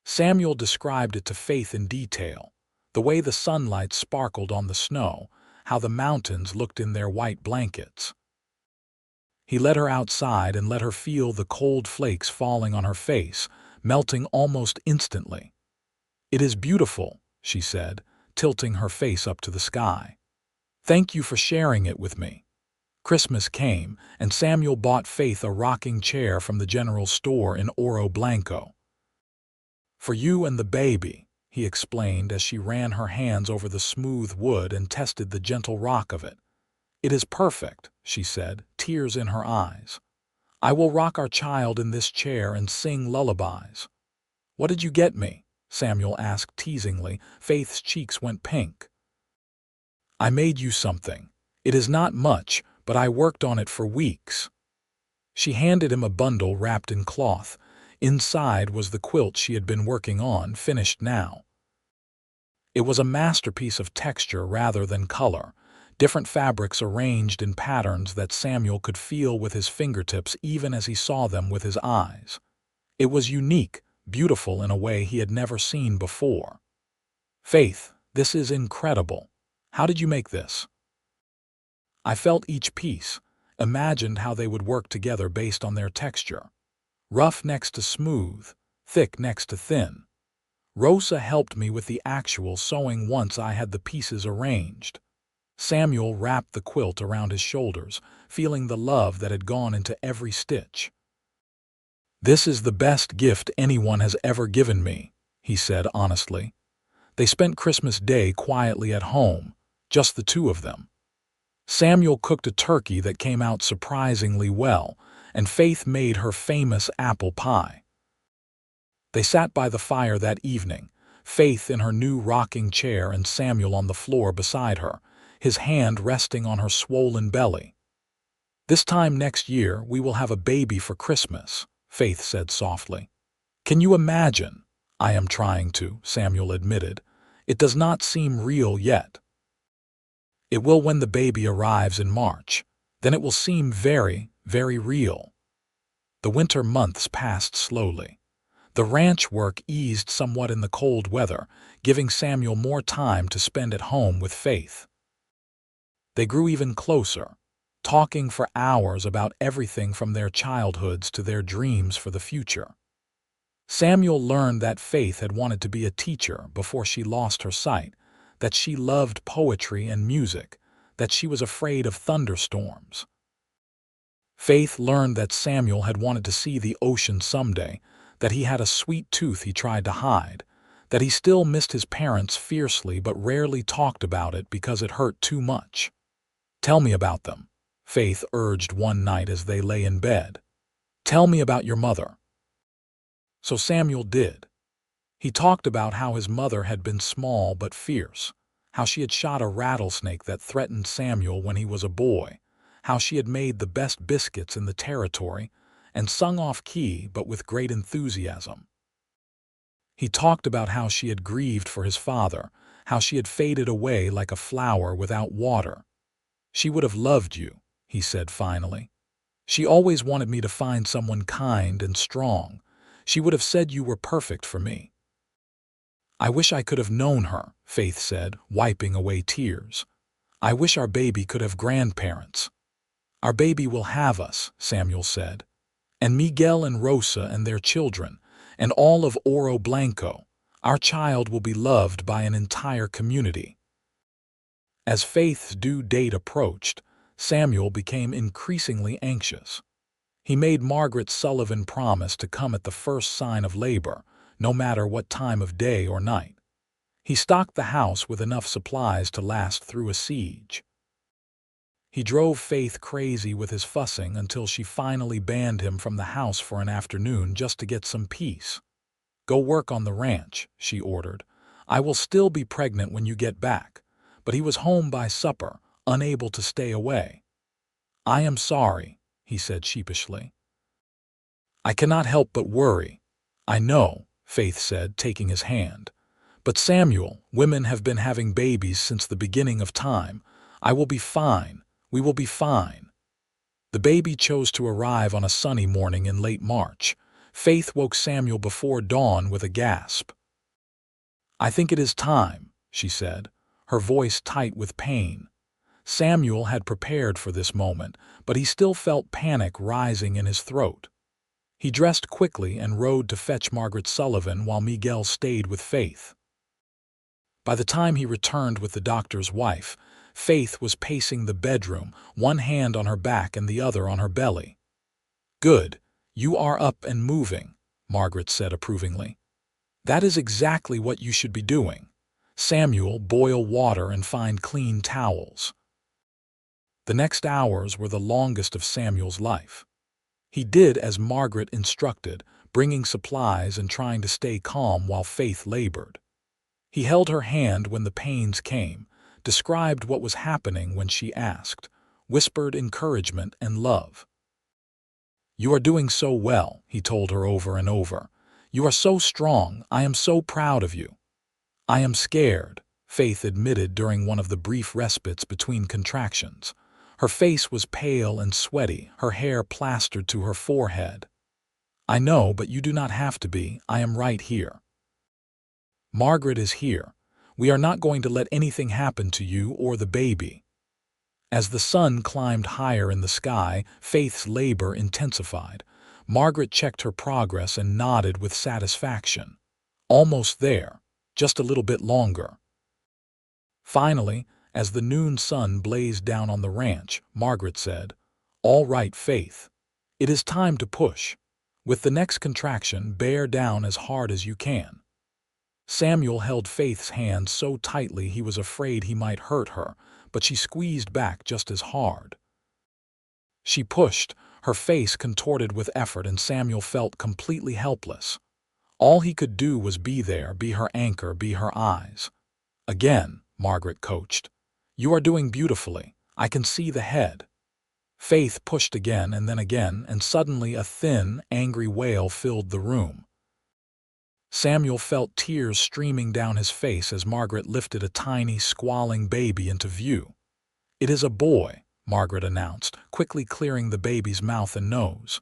Samuel described it to Faith in detail, the way the sunlight sparkled on the snow, how the mountains looked in their white blankets. He led her outside and let her feel the cold flakes falling on her face, melting almost instantly. "It is beautiful," she said, tilting her face up to the sky. "Thank you for sharing it with me." Christmas came, and Samuel bought Faith a rocking chair from the general store in Oro Blanco. "For you and the baby," he explained as she ran her hands over the smooth wood and tested the gentle rock of it. "It is perfect," she said, tears in her eyes. "I will rock our child in this chair and sing lullabies." "What did you get me?" Samuel asked teasingly. Faith's cheeks went pink. "I made you something. It is not much, but I worked on it for weeks." She handed him a bundle wrapped in cloth. Inside was the quilt she had been working on, finished now. It was a masterpiece of texture rather than color, different fabrics arranged in patterns that Samuel could feel with his fingertips even as he saw them with his eyes. It was unique, beautiful in a way he had never seen before. "Faith, this is incredible. How did you make this?" "I felt each piece, imagined how they would work together based on their texture. Rough next to smooth, thick next to thin. Rosa helped me with the actual sewing once I had the pieces arranged." Samuel wrapped the quilt around his shoulders, feeling the love that had gone into every stitch. "This is the best gift anyone has ever given me," he said honestly. They spent Christmas Day quietly at home, just the two of them. Samuel cooked a turkey that came out surprisingly well, and Faith made her famous apple pie. They sat by the fire that evening, Faith in her new rocking chair and Samuel on the floor beside her, his hand resting on her swollen belly. "This time next year we will have a baby for Christmas," Faith said softly. "Can you imagine?" "I am trying to," Samuel admitted. "It does not seem real yet." "It will when the baby arrives in March. Then it will seem very, very real." The winter months passed slowly. The ranch work eased somewhat in the cold weather, giving Samuel more time to spend at home with Faith. They grew even closer, talking for hours about everything from their childhoods to their dreams for the future. Samuel learned that Faith had wanted to be a teacher before she lost her sight, that she loved poetry and music, that she was afraid of thunderstorms. Faith learned that Samuel had wanted to see the ocean someday, that he had a sweet tooth he tried to hide, that he still missed his parents fiercely but rarely talked about it because it hurt too much. "Tell me about them," Faith urged one night as they lay in bed. "Tell me about your mother." So Samuel did. He talked about how his mother had been small but fierce, how she had shot a rattlesnake that threatened Samuel when he was a boy, how she had made the best biscuits in the territory, and sung off-key but with great enthusiasm. He talked about how she had grieved for his father, how she had faded away like a flower without water. "She would have loved you," he said finally. "She always wanted me to find someone kind and strong. She would have said you were perfect for me." "I wish I could have known her," Faith said, wiping away tears. "I wish our baby could have grandparents." "Our baby will have us," Samuel said. "And Miguel and Rosa and their children, and all of Oro Blanco. Our child will be loved by an entire community." As Faith's due date approached, Samuel became increasingly anxious. He made Margaret Sullivan promise to come at the first sign of labor, no matter what time of day or night. He stocked the house with enough supplies to last through a siege. He drove Faith crazy with his fussing until she finally banned him from the house for an afternoon just to get some peace. "Go work on the ranch," she ordered. "I will still be pregnant when you get back." But he was home by supper, unable to stay away. "I am sorry," he said sheepishly. "I cannot help but worry." "I know," Faith said, taking his hand. "But Samuel, women have been having babies since the beginning of time. I will be fine. We will be fine." The baby chose to arrive on a sunny morning in late March. Faith woke Samuel before dawn with a gasp. "I think it is time," she said, her voice tight with pain. Samuel had prepared for this moment, but he still felt panic rising in his throat. He dressed quickly and rode to fetch Margaret Sullivan while Miguel stayed with Faith. By the time he returned with the doctor's wife, Faith was pacing the bedroom, one hand on her back and the other on her belly. "Good, you are up and moving," Margaret said approvingly. "That is exactly what you should be doing. Samuel, boil water and find clean towels." The next hours were the longest of Samuel's life. He did as Margaret instructed, bringing supplies and trying to stay calm while Faith labored. He held her hand when the pains came, described what was happening when she asked, whispered encouragement and love. "You are doing so well," he told her over and over. "You are so strong. I am so proud of you." "I am scared," Faith admitted during one of the brief respites between contractions. Her face was pale and sweaty, her hair plastered to her forehead. "I know, but you do not have to be. I am right here. Margaret is here. We are not going to let anything happen to you or the baby." As the sun climbed higher in the sky, Faith's labor intensified. Margaret checked her progress and nodded with satisfaction. "Almost there. Just a little bit longer." Finally, as the noon sun blazed down on the ranch, Margaret said, "All right, Faith. It is time to push. With the next contraction, bear down as hard as you can." Samuel held Faith's hand so tightly he was afraid he might hurt her, but she squeezed back just as hard. She pushed, her face contorted with effort, and Samuel felt completely helpless. All he could do was be there, be her anchor, be her eyes. "Again," Margaret coached. "You are doing beautifully. I can see the head." Faith pushed again, and suddenly a thin, angry wail filled the room. Samuel felt tears streaming down his face as Margaret lifted a tiny, squalling baby into view. "It is a boy," Margaret announced, quickly clearing the baby's mouth and nose.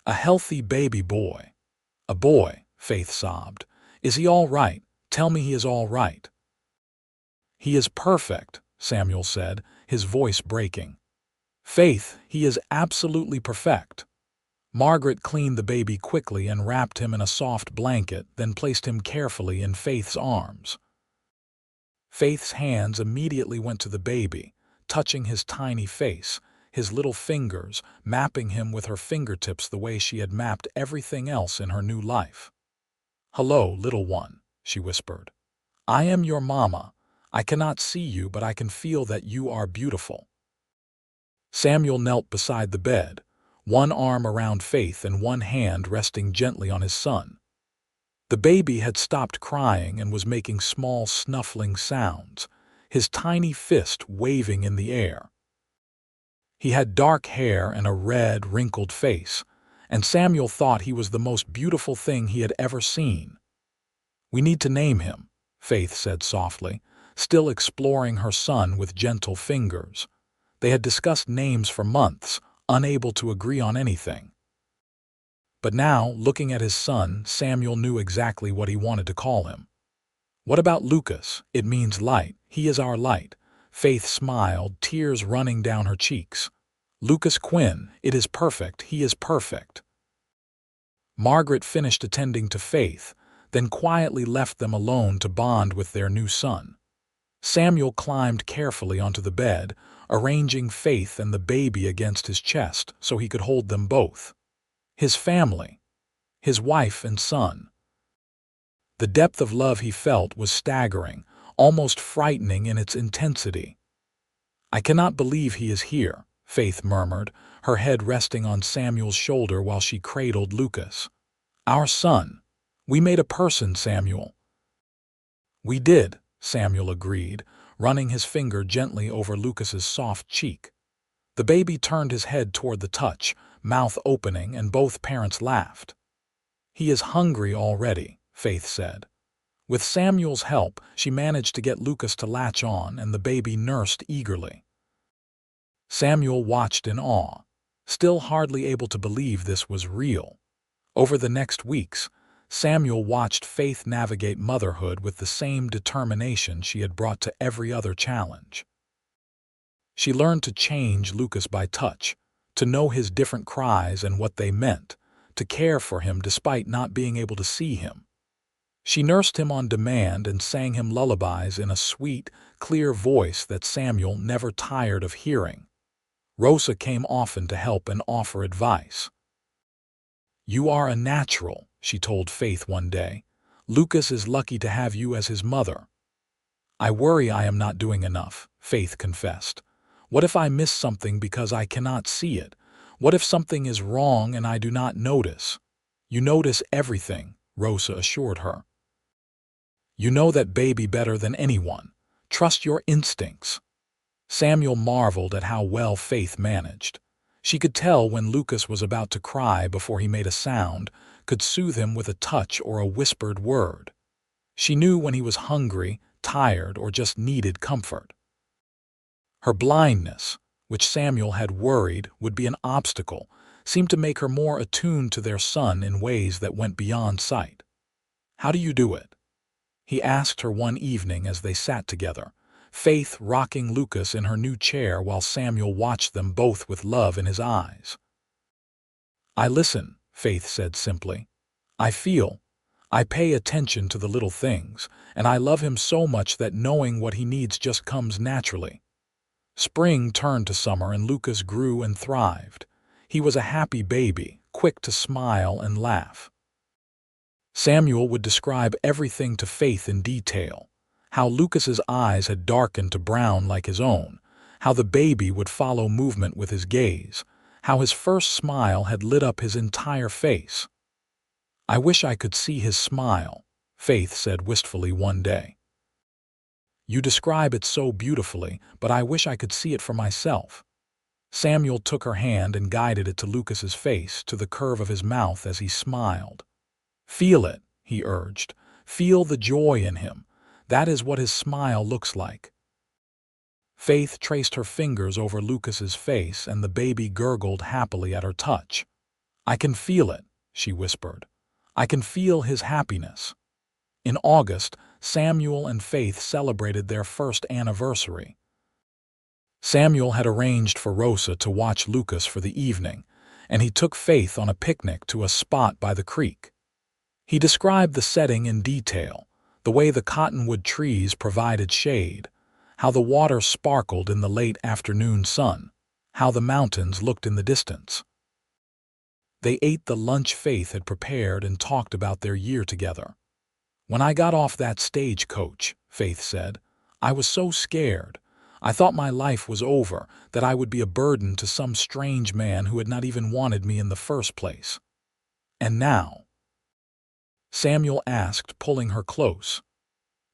"A healthy baby boy." "A boy," Faith sobbed. "Is he all right? Tell me he is all right." "He is perfect," Samuel said, his voice breaking. "Faith, he is absolutely perfect." Margaret cleaned the baby quickly and wrapped him in a soft blanket, then placed him carefully in Faith's arms. Faith's hands immediately went to the baby, touching his tiny face, his little fingers, mapping him with her fingertips the way she had mapped everything else in her new life. "Hello, little one," she whispered. "I am your mama. I cannot see you, but I can feel that you are beautiful." Samuel knelt beside the bed, one arm around Faith and one hand resting gently on his son. The baby had stopped crying and was making small snuffling sounds, his tiny fist waving in the air. He had dark hair and a red, wrinkled face, and Samuel thought he was the most beautiful thing he had ever seen. "We need to name him," Faith said softly, still exploring her son with gentle fingers. They had discussed names for months, unable to agree on anything. But now, looking at his son, Samuel knew exactly what he wanted to call him. "What about Lucas? It means light. He is our light." Faith smiled, tears running down her cheeks. "Lucas Quinn, it is perfect. He is perfect." Margaret finished attending to Faith, then quietly left them alone to bond with their new son. Samuel climbed carefully onto the bed, arranging Faith and the baby against his chest so he could hold them both. His family, his wife and son. The depth of love he felt was staggering, almost frightening in its intensity. "I cannot believe he is here," Faith murmured, her head resting on Samuel's shoulder while she cradled Lucas. "Our son. We made a person, Samuel." "We did," Samuel agreed, running his finger gently over Lucas's soft cheek. The baby turned his head toward the touch, mouth opening, and both parents laughed. "He is hungry already," Faith said. With Samuel's help, she managed to get Lucas to latch on, and the baby nursed eagerly. Samuel watched in awe, still hardly able to believe this was real. Over the next weeks, Samuel watched Faith navigate motherhood with the same determination she had brought to every other challenge. She learned to change Lucas by touch, to know his different cries and what they meant, to care for him despite not being able to see him. She nursed him on demand and sang him lullabies in a sweet, clear voice that Samuel never tired of hearing. Rosa came often to help and offer advice. "You are a natural," she told Faith one day. "Lucas is lucky to have you as his mother." "I worry I am not doing enough," Faith confessed. "What if I miss something because I cannot see it? What if something is wrong and I do not notice?" "You notice everything," Rosa assured her. "You know that baby better than anyone. Trust your instincts." Samuel marveled at how well Faith managed. She could tell when Lucas was about to cry before he made a sound, could soothe him with a touch or a whispered word. She knew when he was hungry, tired, or just needed comfort. Her blindness, which Samuel had worried would be an obstacle, seemed to make her more attuned to their son in ways that went beyond sight. "How do you do it?" he asked her one evening as they sat together, Faith rocking Lucas in her new chair while Samuel watched them both with love in his eyes. "I listen," Faith said simply. "I feel. I pay attention to the little things, and I love him so much that knowing what he needs just comes naturally." Spring turned to summer and Lucas grew and thrived. He was a happy baby, quick to smile and laugh. Samuel would describe everything to Faith in detail. How Lucas's eyes had darkened to brown like his own, how the baby would follow movement with his gaze, how his first smile had lit up his entire face. "I wish I could see his smile," Faith said wistfully one day. "You describe it so beautifully, but I wish I could see it for myself." Samuel took her hand and guided it to Lucas's face, to the curve of his mouth as he smiled. "Feel it," he urged. "Feel the joy in him. That is what his smile looks like." Faith traced her fingers over Lucas's face, and the baby gurgled happily at her touch. "I can feel it," she whispered. "I can feel his happiness." In August, Samuel and Faith celebrated their first anniversary. Samuel had arranged for Rosa to watch Lucas for the evening, and he took Faith on a picnic to a spot by the creek. He described the setting in detail, the way the cottonwood trees provided shade, how the water sparkled in the late afternoon sun, how the mountains looked in the distance. They ate the lunch Faith had prepared and talked about their year together. "When I got off that stagecoach," Faith said, "I was so scared. I thought my life was over, that I would be a burden to some strange man who had not even wanted me in the first place." "And now?" Samuel asked, pulling her close.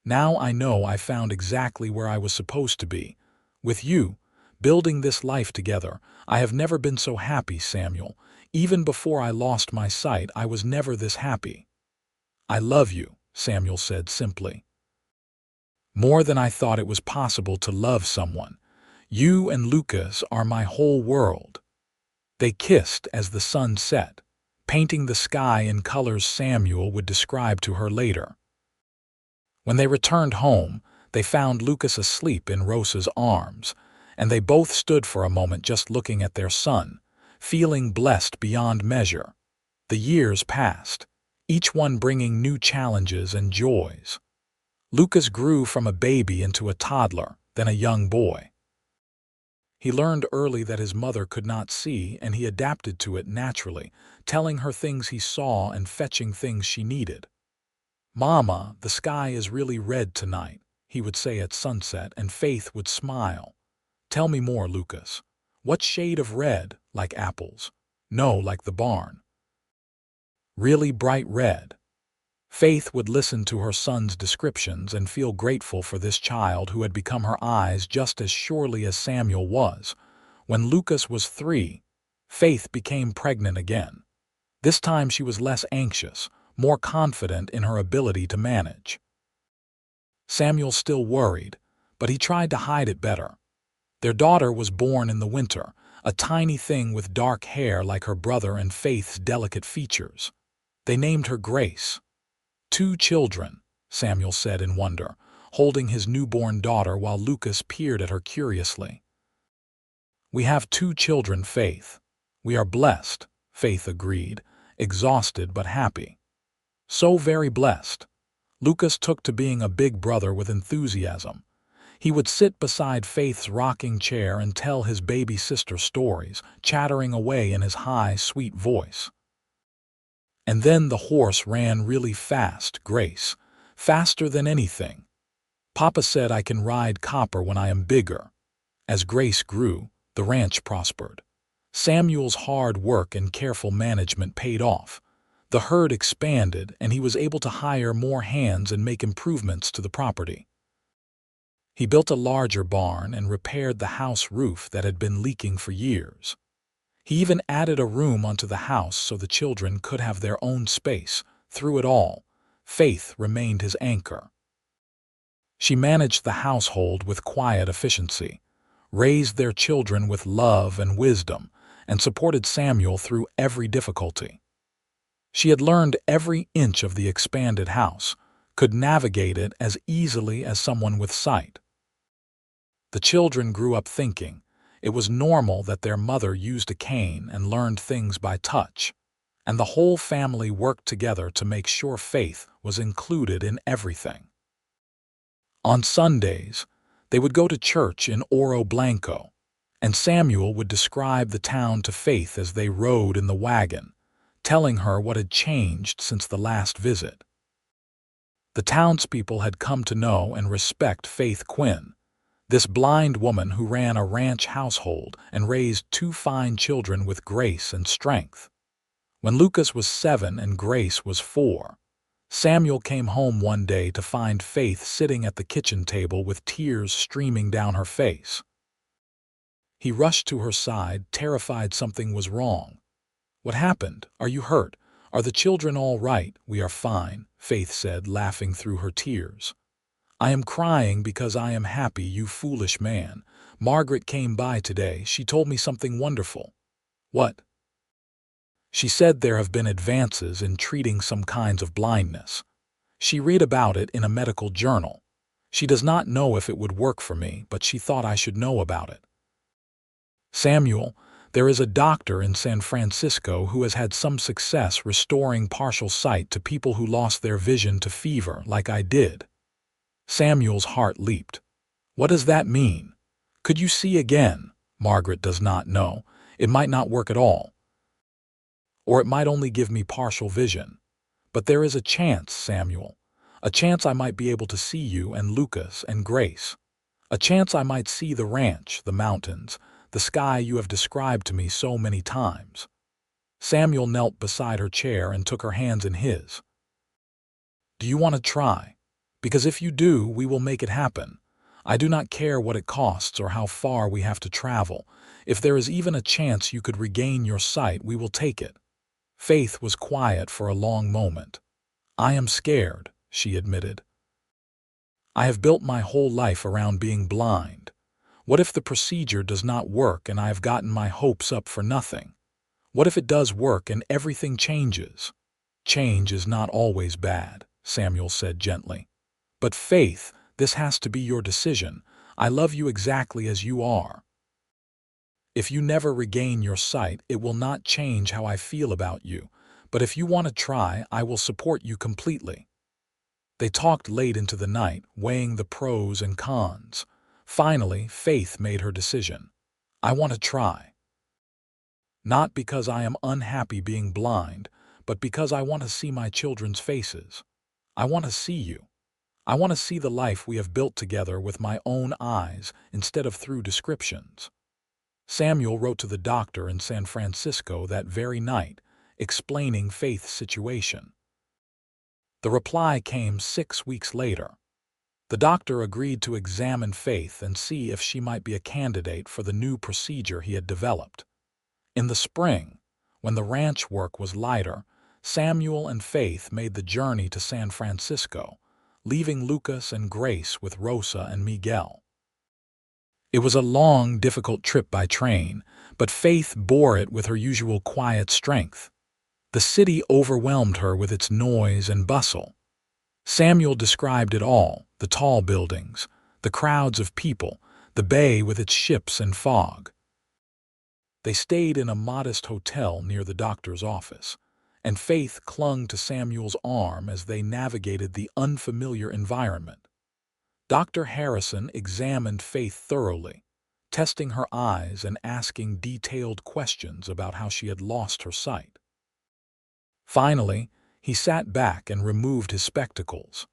"Now I know I found exactly where I was supposed to be. With you, building this life together, I have never been so happy, Samuel. Even before I lost my sight, I was never this happy." "I love you," Samuel said simply. "More than I thought it was possible to love someone. You and Lucas are my whole world." They kissed as the sun set, painting the sky in colors Samuel would describe to her later. When they returned home, they found Lucas asleep in Rosa's arms, and they both stood for a moment just looking at their son, feeling blessed beyond measure. The years passed, each one bringing new challenges and joys. Lucas grew from a baby into a toddler, then a young boy. He learned early that his mother could not see, and he adapted to it naturally, telling her things he saw and fetching things she needed. "Mama, the sky is really red tonight," he would say at sunset, and Faith would smile. "Tell me more, Lucas. What shade of red? Like apples?" "No, like the barn." "Really bright red?" Faith would listen to her son's descriptions and feel grateful for this child who had become her eyes just as surely as Samuel was. When Lucas was 3, Faith became pregnant again. This time she was less anxious, more confident in her ability to manage. Samuel still worried, but he tried to hide it better. Their daughter was born in the winter, a tiny thing with dark hair like her brother and Faith's delicate features. They named her Grace. "2 children," Samuel said in wonder, holding his newborn daughter while Lucas peered at her curiously. "We have 2 children, Faith. We are blessed," Faith agreed, exhausted but happy. "So very blessed." Lucas took to being a big brother with enthusiasm. He would sit beside Faith's rocking chair and tell his baby sister stories, chattering away in his high, sweet voice. "And then the horse ran really fast, Grace, faster than anything. Papa said I can ride Copper when I am bigger." As Grace grew, the ranch prospered. Samuel's hard work and careful management paid off. The herd expanded, and he was able to hire more hands and make improvements to the property. He built a larger barn and repaired the house roof that had been leaking for years. He even added a room onto the house so the children could have their own space. Through it all, Faith remained his anchor. She managed the household with quiet efficiency, raised their children with love and wisdom, and supported Samuel through every difficulty. She had learned every inch of the expanded house, could navigate it as easily as someone with sight. The children grew up thinking it was normal that their mother used a cane and learned things by touch, and the whole family worked together to make sure Faith was included in everything. On Sundays, they would go to church in Oro Blanco, and Samuel would describe the town to Faith as they rode in the wagon, telling her what had changed since the last visit. The townspeople had come to know and respect Faith Quinn, This blind woman who ran a ranch household and raised two fine children with grace and strength. When Lucas was 7 and Grace was 4, Samuel came home one day to find Faith sitting at the kitchen table with tears streaming down her face. He rushed to her side, terrified something was wrong. "What happened? Are you hurt? Are the children all right?" "We are fine," Faith said, laughing through her tears. "I am crying because I am happy, you foolish man. Margaret came by today. She told me something wonderful." "What?" "She said there have been advances in treating some kinds of blindness. She read about it in a medical journal. She does not know if it would work for me, but she thought I should know about it." "Samuel, there is a doctor in San Francisco who has had some success restoring partial sight to people who lost their vision to fever like I did." Samuel's heart leaped. "What does that mean? Could you see again?" "Margaret does not know. It might not work at all. Or it might only give me partial vision. But there is a chance, Samuel. A chance I might be able to see you and Lucas and Grace. A chance I might see the ranch, the mountains, the sky you have described to me so many times." Samuel knelt beside her chair and took her hands in his. "Do you want to try? Because if you do, we will make it happen. I do not care what it costs or how far we have to travel. If there is even a chance you could regain your sight, we will take it." Faith was quiet for a long moment. "I am scared," she admitted. "I have built my whole life around being blind. What if the procedure does not work and I have gotten my hopes up for nothing? What if it does work and everything changes?" "Change is not always bad," Samuel said gently. "But Faith, this has to be your decision. I love you exactly as you are. If you never regain your sight, it will not change how I feel about you. But if you want to try, I will support you completely." They talked late into the night, weighing the pros and cons. Finally, Faith made her decision. "I want to try. Not because I am unhappy being blind, but because I want to see my children's faces. I want to see you. I want to see the life we have built together with my own eyes instead of through descriptions." Samuel wrote to the doctor in San Francisco that very night, explaining Faith's situation. The reply came 6 weeks later. The doctor agreed to examine Faith and see if she might be a candidate for the new procedure he had developed. In the spring, when the ranch work was lighter, Samuel and Faith made the journey to San Francisco, leaving Lucas and Grace with Rosa and Miguel. It was a long, difficult trip by train, but Faith bore it with her usual quiet strength. The city overwhelmed her with its noise and bustle. Samuel described it all: the tall buildings, the crowds of people, the bay with its ships and fog. They stayed in a modest hotel near the doctor's office, and Faith clung to Samuel's arm as they navigated the unfamiliar environment. Dr. Harrison examined Faith thoroughly, testing her eyes and asking detailed questions about how she had lost her sight. Finally, he sat back and removed his spectacles.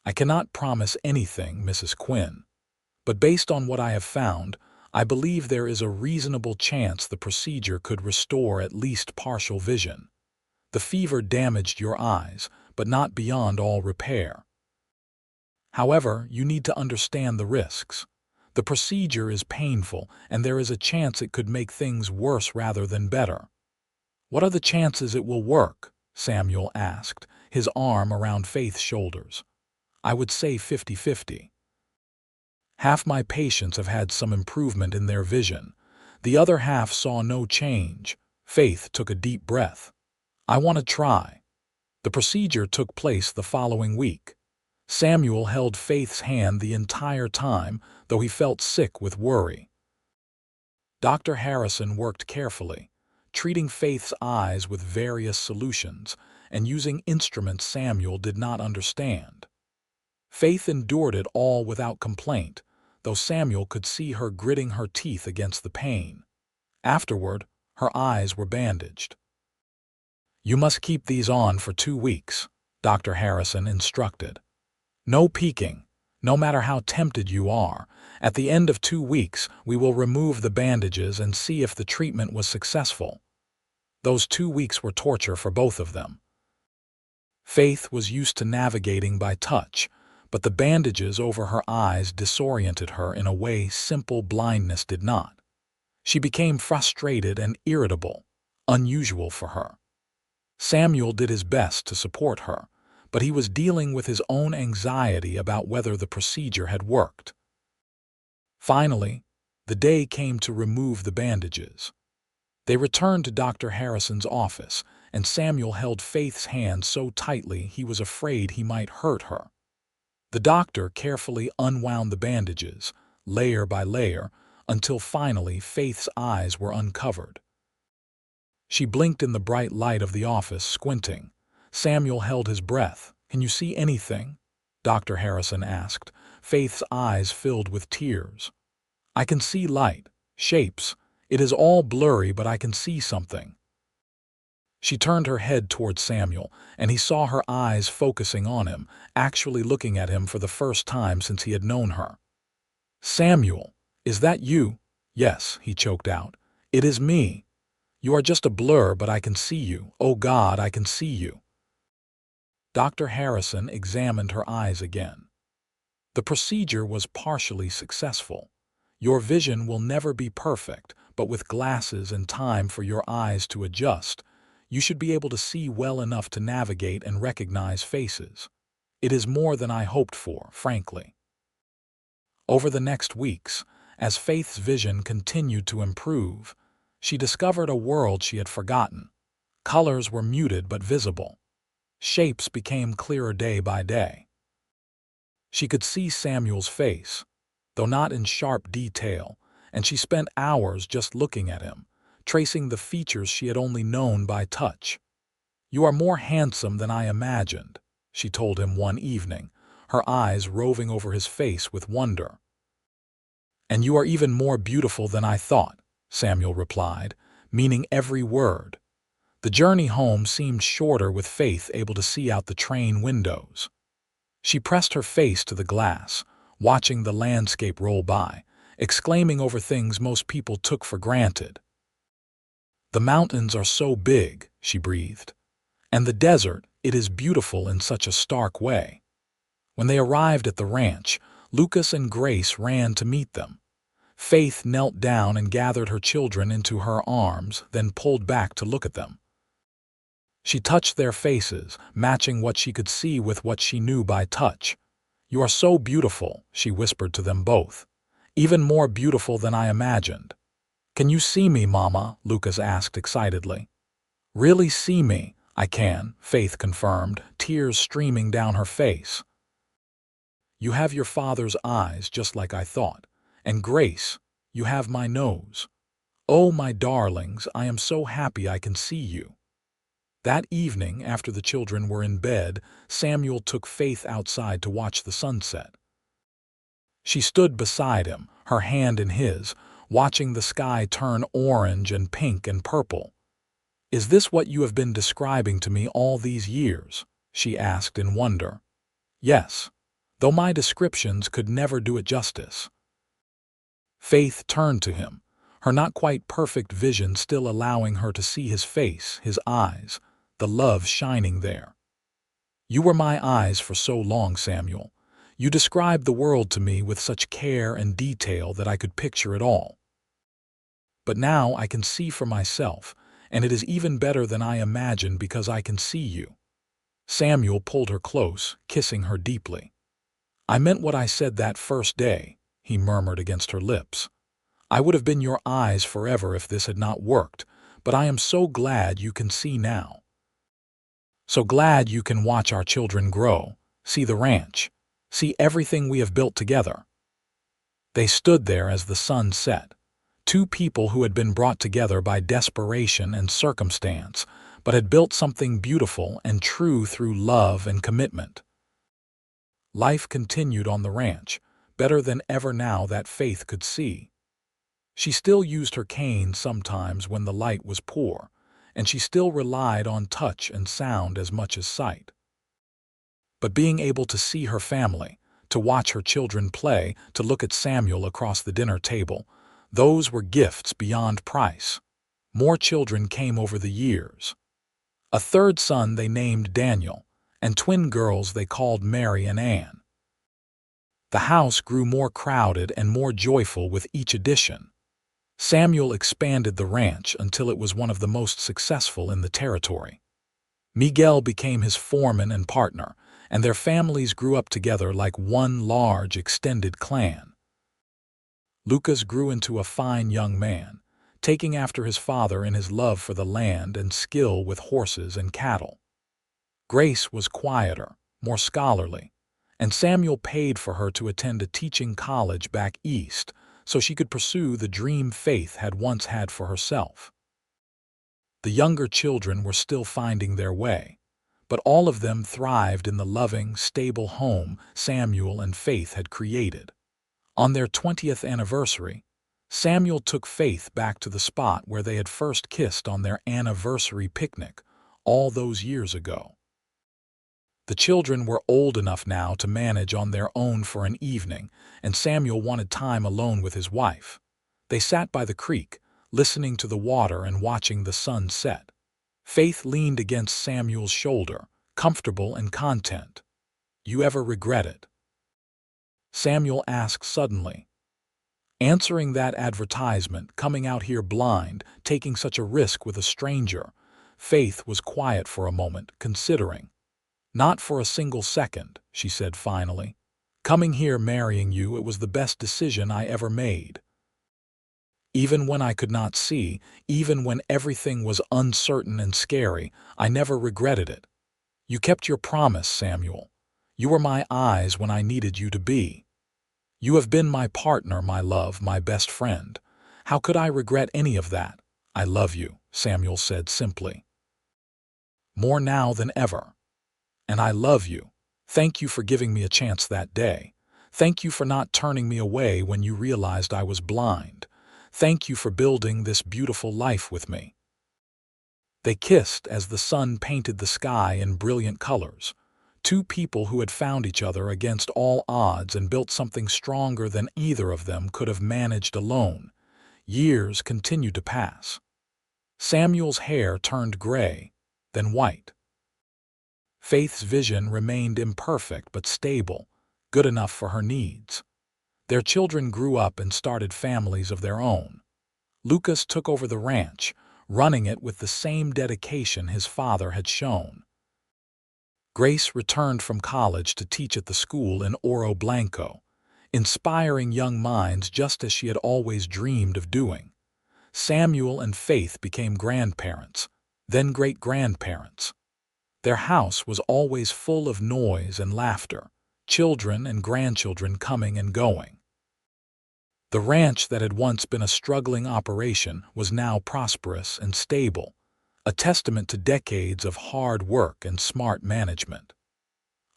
"I cannot promise anything, Mrs. Quinn, but based on what I have found, I believe there is a reasonable chance the procedure could restore at least partial vision. The fever damaged your eyes, but not beyond all repair. However, you need to understand the risks. The procedure is painful, and there is a chance it could make things worse rather than better." "What are the chances it will work?" Samuel asked, his arm around Faith's shoulders. "I would say 50-50. Half my patients have had some improvement in their vision. The other half saw no change." Faith took a deep breath. "I want to try." The procedure took place the following week. Samuel held Faith's hand the entire time, though he felt sick with worry. Dr. Harrison worked carefully, treating Faith's eyes with various solutions and using instruments Samuel did not understand. Faith endured it all without complaint, though Samuel could see her gritting her teeth against the pain. Afterward, her eyes were bandaged. "You must keep these on for 2 weeks," Dr. Harrison instructed. "No peeking, No matter how tempted you are, at the end of 2 weeks, we will remove the bandages and see if the treatment was successful. Those 2 weeks were torture for both of them. Faith was used to navigating by touch, but the bandages over her eyes disoriented her in a way simple blindness did not. She became frustrated and irritable, unusual for her. Samuel did his best to support her, but he was dealing with his own anxiety about whether the procedure had worked. Finally, the day came to remove the bandages. They returned to Dr. Harrison's office, and Samuel held Faith's hand so tightly he was afraid he might hurt her. The doctor carefully unwound the bandages, layer by layer, until finally Faith's eyes were uncovered. She blinked in the bright light of the office, squinting. Samuel held his breath. "Can you see anything?" Dr. Harrison asked. Faith's eyes filled with tears. "I can see light, shapes. It is all blurry, but I can see something." She turned her head toward Samuel, and he saw her eyes focusing on him, actually looking at him for the first time since he had known her. "Samuel, is that you?" "Yes," he choked out. "It is me. You are just a blur, but I can see you. Oh God, I can see you." Dr. Harrison examined her eyes again. "The procedure was partially successful. Your vision will never be perfect, but with glasses and time for your eyes to adjust, you should be able to see well enough to navigate and recognize faces. It is more than I hoped for, frankly." Over the next weeks, as Faith's vision continued to improve, she discovered a world she had forgotten. Colors were muted but visible. Shapes became clearer day by day. She could see Samuel's face, though not in sharp detail, and she spent hours just looking at him, tracing the features she had only known by touch. "You are more handsome than I imagined," she told him one evening, her eyes roving over his face with wonder. "And you are even more beautiful than I thought," Samuel replied, meaning every word. The journey home seemed shorter with Faith able to see out the train windows. She pressed her face to the glass, watching the landscape roll by, exclaiming over things most people took for granted. "The mountains are so big," she breathed. "And the desert, it is beautiful in such a stark way." When they arrived at the ranch, Lucas and Grace ran to meet them. Faith knelt down and gathered her children into her arms, then pulled back to look at them. She touched their faces, matching what she could see with what she knew by touch. "You are so beautiful," she whispered to them both. "Even more beautiful than I imagined." "Can you see me, Mama?" Lucas asked excitedly. "Really see me?" "I can," Faith confirmed, tears streaming down her face. "You have your father's eyes, just like I thought. And Grace, you have my nose. Oh, my darlings, I am so happy I can see you." That evening, after the children were in bed, Samuel took Faith outside to watch the sunset. She stood beside him, her hand in his, watching the sky turn orange and pink and purple. "Is this what you have been describing to me all these years?" she asked in wonder. "Yes, though my descriptions could never do it justice." Faith turned to him, her not quite perfect vision still allowing her to see his face, his eyes, the love shining there. "You were my eyes for so long, Samuel. You described the world to me with such care and detail that I could picture it all. But now I can see for myself, and it is even better than I imagined because I can see you." Samuel pulled her close, kissing her deeply. "I meant what I said that first day," he murmured against her lips. "I would have been your eyes forever if this had not worked, but I am so glad you can see now. So glad you can watch our children grow, see the ranch, see everything we have built together." They stood there as the sun set, two people who had been brought together by desperation and circumstance, but had built something beautiful and true through love and commitment. Life continued on the ranch, better than ever now that Faith could see. She still used her cane sometimes when the light was poor, and she still relied on touch and sound as much as sight. But being able to see her family, to watch her children play, to look at Samuel across the dinner table. Those were gifts beyond price. More children came over the years. A third son they named Daniel, and twin girls they called Mary and Anne. The house grew more crowded and more joyful with each addition. Samuel expanded the ranch until it was one of the most successful in the territory. Miguel became his foreman and partner, and their families grew up together like one large extended clan. Lucas grew into a fine young man, taking after his father in his love for the land and skill with horses and cattle. Grace was quieter, more scholarly, and Samuel paid for her to attend a teaching college back east so she could pursue the dream Faith had once had for herself. The younger children were still finding their way, but all of them thrived in the loving, stable home Samuel and Faith had created. On their 20th anniversary, Samuel took Faith back to the spot where they had first kissed on their anniversary picnic all those years ago. The children were old enough now to manage on their own for an evening, and Samuel wanted time alone with his wife. They sat by the creek, listening to the water and watching the sun set. Faith leaned against Samuel's shoulder, comfortable and content. "You ever regret it?" Samuel asked suddenly. Answering that advertisement, coming out here blind, taking such a risk with a stranger, Faith was quiet for a moment, considering. "Not for a single second," she said finally. "Coming here marrying you, it was the best decision I ever made. Even when I could not see, even when everything was uncertain and scary, I never regretted it. You kept your promise, Samuel. You were my eyes when I needed you to be. You have been my partner, my love, my best friend. How could I regret any of that? I love you," Samuel said simply. "More now than ever. And I love you. Thank you for giving me a chance that day. Thank you for not turning me away when you realized I was blind. Thank you for building this beautiful life with me." They kissed as the sun painted the sky in brilliant colors. Two people who had found each other against all odds and built something stronger than either of them could have managed alone. Years continued to pass. Samuel's hair turned gray, then white. Faith's vision remained imperfect but stable, good enough for her needs. Their children grew up and started families of their own. Lucas took over the ranch, running it with the same dedication his father had shown. Grace returned from college to teach at the school in Oro Blanco, inspiring young minds just as she had always dreamed of doing. Samuel and Faith became grandparents, then great-grandparents. Their house was always full of noise and laughter, children and grandchildren coming and going. The ranch that had once been a struggling operation was now prosperous and stable, a testament to decades of hard work and smart management.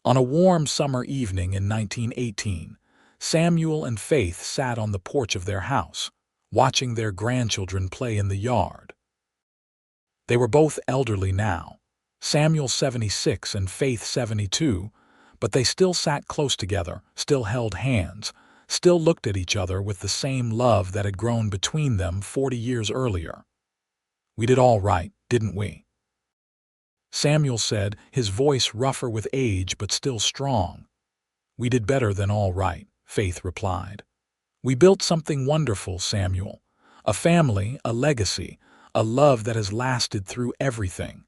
On a warm summer evening in 1918, Samuel and Faith sat on the porch of their house, watching their grandchildren play in the yard. They were both elderly now, Samuel 76 and Faith 72, but they still sat close together, still held hands, still looked at each other with the same love that had grown between them 40 years earlier. "We did all right, didn't we?" Samuel said, his voice rougher with age but still strong. "We did better than all right," Faith replied. "We built something wonderful, Samuel. A family, a legacy, a love that has lasted through everything."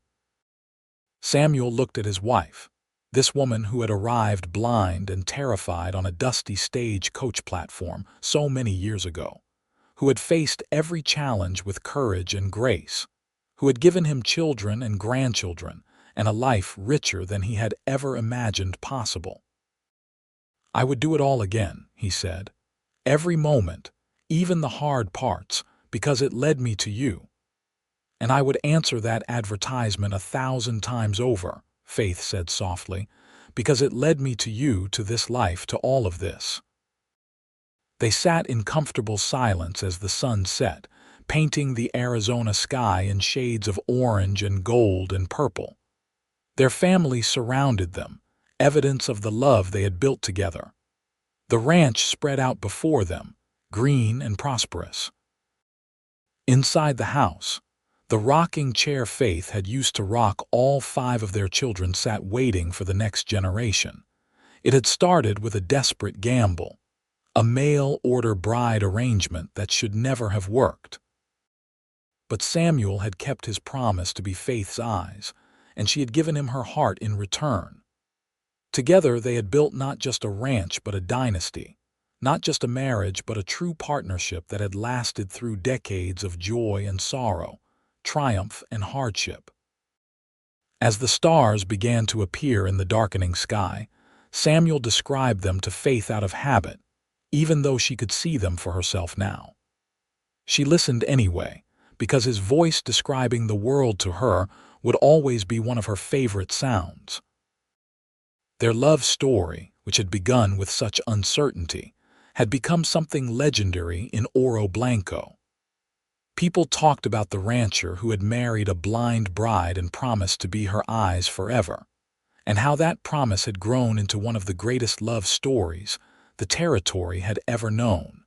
Samuel looked at his wife, this woman who had arrived blind and terrified on a dusty stage coach platform so many years ago, who had faced every challenge with courage and grace, who had given him children and grandchildren and a life richer than he had ever imagined possible. "I would do it all again," he said. "Every moment, even the hard parts, because it led me to you. And I would answer that advertisement 1,000 times over," Faith said softly, "because it led me to you, to this life, to all of this." They sat in comfortable silence as the sun set, painting the Arizona sky in shades of orange and gold and purple. Their family surrounded them, evidence of the love they had built together. The ranch spread out before them, green and prosperous. Inside the house, the rocking chair Faith had used to rock all 5 of their children sat waiting for the next generation. It had started with a desperate gamble, a mail-order bride arrangement that should never have worked. But Samuel had kept his promise to be Faith's eyes, and she had given him her heart in return. Together they had built not just a ranch but a dynasty, not just a marriage but a true partnership that had lasted through decades of joy and sorrow, triumph and hardship. As the stars began to appear in the darkening sky, Samuel described them to Faith out of habit, even though she could see them for herself now. She listened anyway, because his voice describing the world to her would always be one of her favorite sounds. Their love story, which had begun with such uncertainty, had become something legendary in Oro Blanco. People talked about the rancher who had married a blind bride and promised to be her eyes forever, and how that promise had grown into one of the greatest love stories the territory had ever known.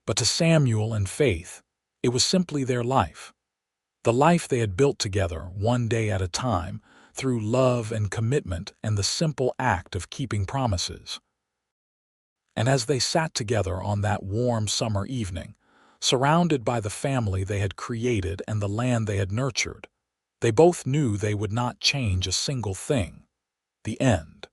But to Samuel and Faith, it was simply their life. The life they had built together, one day at a time, through love and commitment and the simple act of keeping promises. And as they sat together on that warm summer evening, surrounded by the family they had created and the land they had nurtured, they both knew they would not change a single thing. The end.